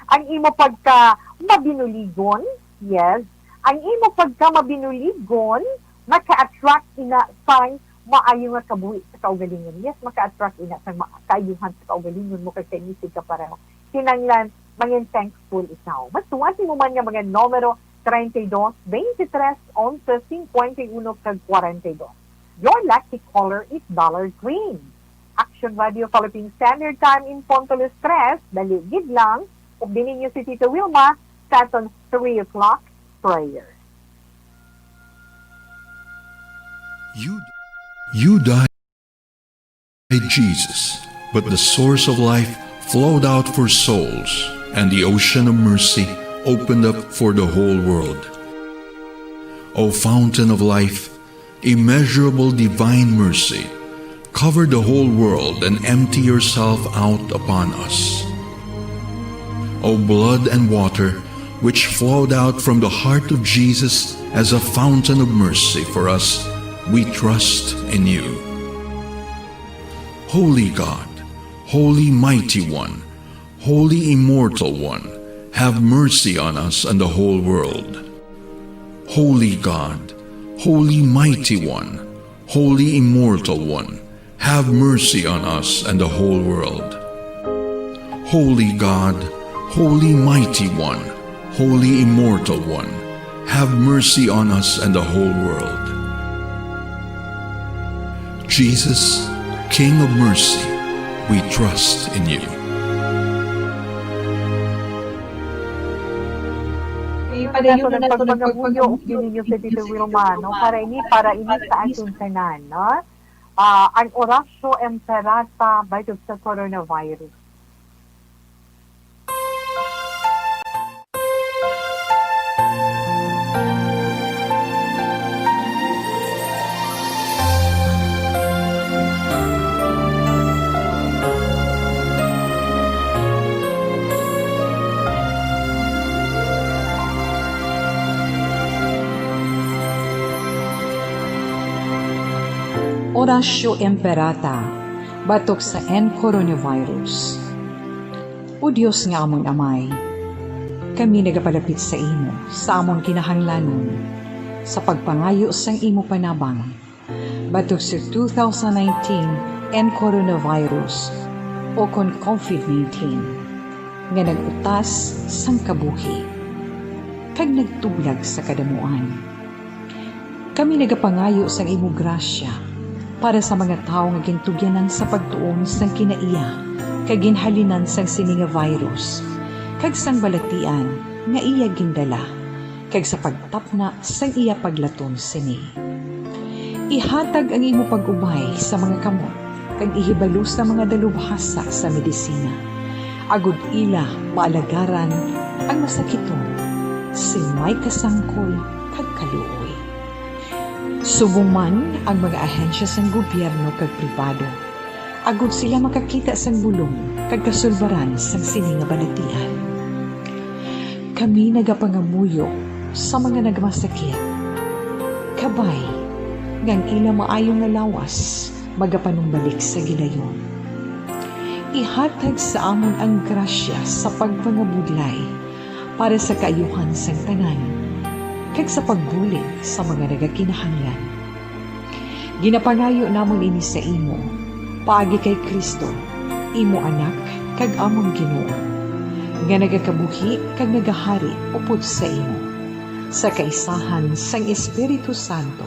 ang imo pagka mabinuligon, yes, ang imo pagka mabinuligon, maka-attract ina sang maayo nga kabuhi sa kaugalingon. Yes, maka-attract ina sang kaayuhan sa kaugalingon mo kay kainisig ka pareho. Kinanglan, mangin thankful ikaw. Masuwati mo man nga mga numero 32, 23, 11, 51, kag 42. Your lucky color is dollar green. Action Radio Philippine Standard Time in Pontoles 3, daligid lang, ug dinin niyo si Tito Wilma sa atong 3 o'clock prayer. You died, Jesus, but the source of life flowed out for souls, and the ocean of mercy opened up for the whole world. O fountain of life, immeasurable divine mercy, cover the whole world and empty yourself out upon us. O blood and water, which flowed out from the heart of Jesus as a fountain of mercy for us, we trust in you. Holy God, Holy Mighty One, Holy Immortal One, have mercy on us and the whole world. Holy God, Holy Mighty One, Holy Immortal One, have mercy on us and the whole world. Holy God, Holy Mighty One, Holy Immortal One, have mercy on us and the whole world. Jesus, King of mercy, we trust in you. Padayon na nato ng pagpuyo ninyo sa Tito Wilma, no? Para ini sa ating kanan, no? Ang orasyo emperata bago sa coronavirus. Orasyo Emperata, batok sa coronavirus. O Diyos nga amon amay, kami nagapalapit sa imo, sa amon kinahanglanon, sa pagpangayo sang imo panabang, batok sa 2019 coronavirus o kon COVID-19, nga nagutas sang kabuhi, kag nagtublag sa kadamuan. Kami nagapangayo sang imo grasya, para sa mga tao nga gintugyanan sa pagtuon sang kinaiya kag ginhalinan sang sini nga virus kag sang balatian nga iya gindala kag sa pagtapna sang iya paglaton sini. Ihatag ang imo pag-ubay sa mga kamot kag ihibalo sa mga dalubhasa sa medisina. Agud ila maalagaran ang masakiton si may kasangkol kag kaluoy. Subong man ang mga ahensya sang gobyerno kag pribado, agud sila makakita sang bulong kag kasulbaran sang sini nga balatian. Kami nagapangamuyo sa mga nagmasakit, kabay ngang ila maayong nga lawas, magapanumbalik sa gilayon. Ihatag sa amon ang grasya sa pagpangabudlay para sa kaayuhan sang tanan, kag sa pagbulig sa mga nagakinahanglan. Ginapangayo namon ini sa imo, paagi kay Kristo, imo anak kag among Ginoo, nga nagakabuhi kag nagahari upod sa imo, sa kaisahan sang Espiritu Santo,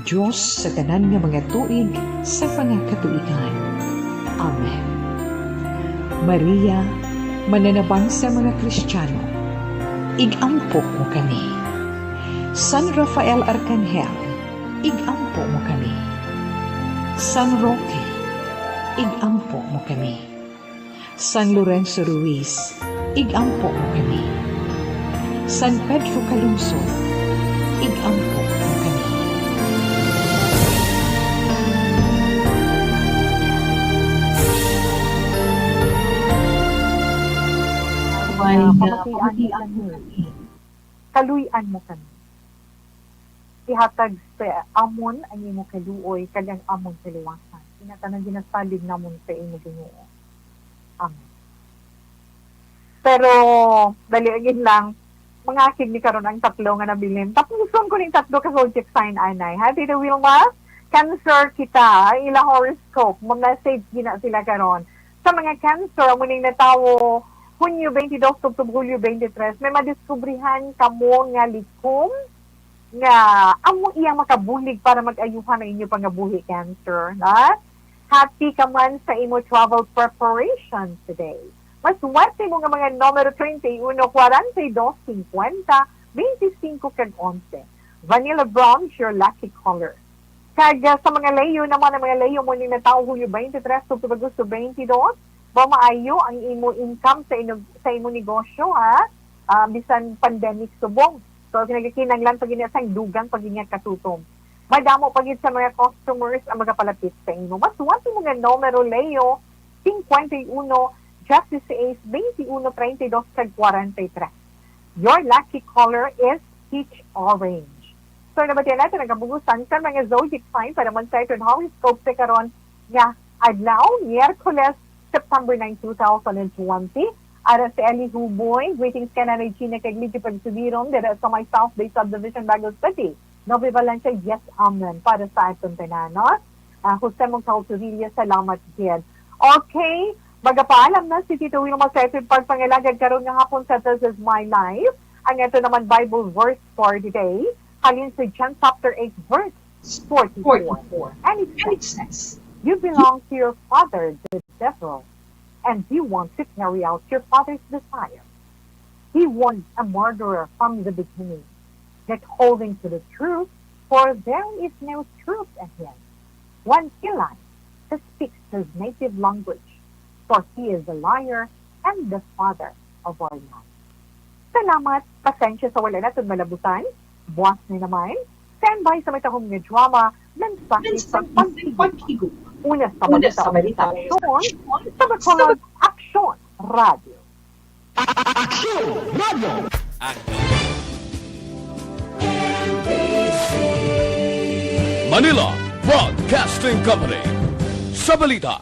Diyos sa tanan nga mga tuig sa pangakatuigan. Amen. Maria, mananabang sa mga Kristiyano, igampo mo kami. San Rafael Arcangel, igampo mo kami. San Roque, igampo mo kami. San Lorenzo Ruiz, igampo mo kami. San Pedro Calungsod, igampo mo kami. Kaluyan mo kami. Ihatag sa amon ang imo kaluoy kag ang amon kaluwasan. Inatanang ginasalig namon sa imo Ginoo. Amen. Pero daliagin lang mga akig ni karon ang tatlo nga nabilin. Tapos gusto ko ning tatlo ka zodiac sign anay. Happy the Wilma, Cancer kita, ila horoscope, mag-message gina sila karon. Sa mga Cancer, muning natawo Hunyo 22 to Hulyo 23, may madiskubrihan kamo nga likom nga amo iyang makabulig para mag-ayuhan ang inyo pangabuhi, Cancer. Na? Happy ka man sa imo travel preparation today. Mas swerte mo nga mga numero 31, 42, 50, 25 kag 11. Vanilla brown, your lucky color. Kag sa mga layo naman, ang mga layo mo ni natao Hulyo 23 to Agosto 22, maayo ang imo income sa imo negosyo, ha? Bisan pandemic subong. So, kinagkinanglan pag sang dugang pag katutom. Madamo pagit sa mga customers ang magapalapit sa imo. Mas wati mo nga numero Leo 51, Justice Ace 21, 32, 43. Your lucky color is peach orange. So, nabatiyan natin ang kabugusan sa mga zodiac sign para man-certain horoscope sa karon nga adlaw, Miyerkules, September 9, 2020. Ara si Eli Huboy, greetings ka na Regina kay Ligi Pagsubiron, dira sa my South Bay Subdivision, Baguio City. Novi Valencia, yes, amen, para sa atong tananos. Jose Montaltorilla, salamat din. Okay, magapaalam na si Tito Wilma sa ito'y pagpangilagad karon nga hapon sa This Is My Life. Ang ito naman Bible verse for today, halin sa John chapter 8, verse 44. And it says, you belong to your father, the devil, and he wants to carry out your father's desire. He was a murderer from the beginning, yet holding to the truth, for there is no truth in him. When he lies, he speaks his native language, for he is a liar and the father of our lies. Salamat, pasensya sa wala natin malabutan, buwas ni naman, standby sa may tahong nga drama, mensahe sa pagkigo. Una sa balita, sa Bacolod Action Radio. Action Radio! Manila Broadcasting Company. Sa balita,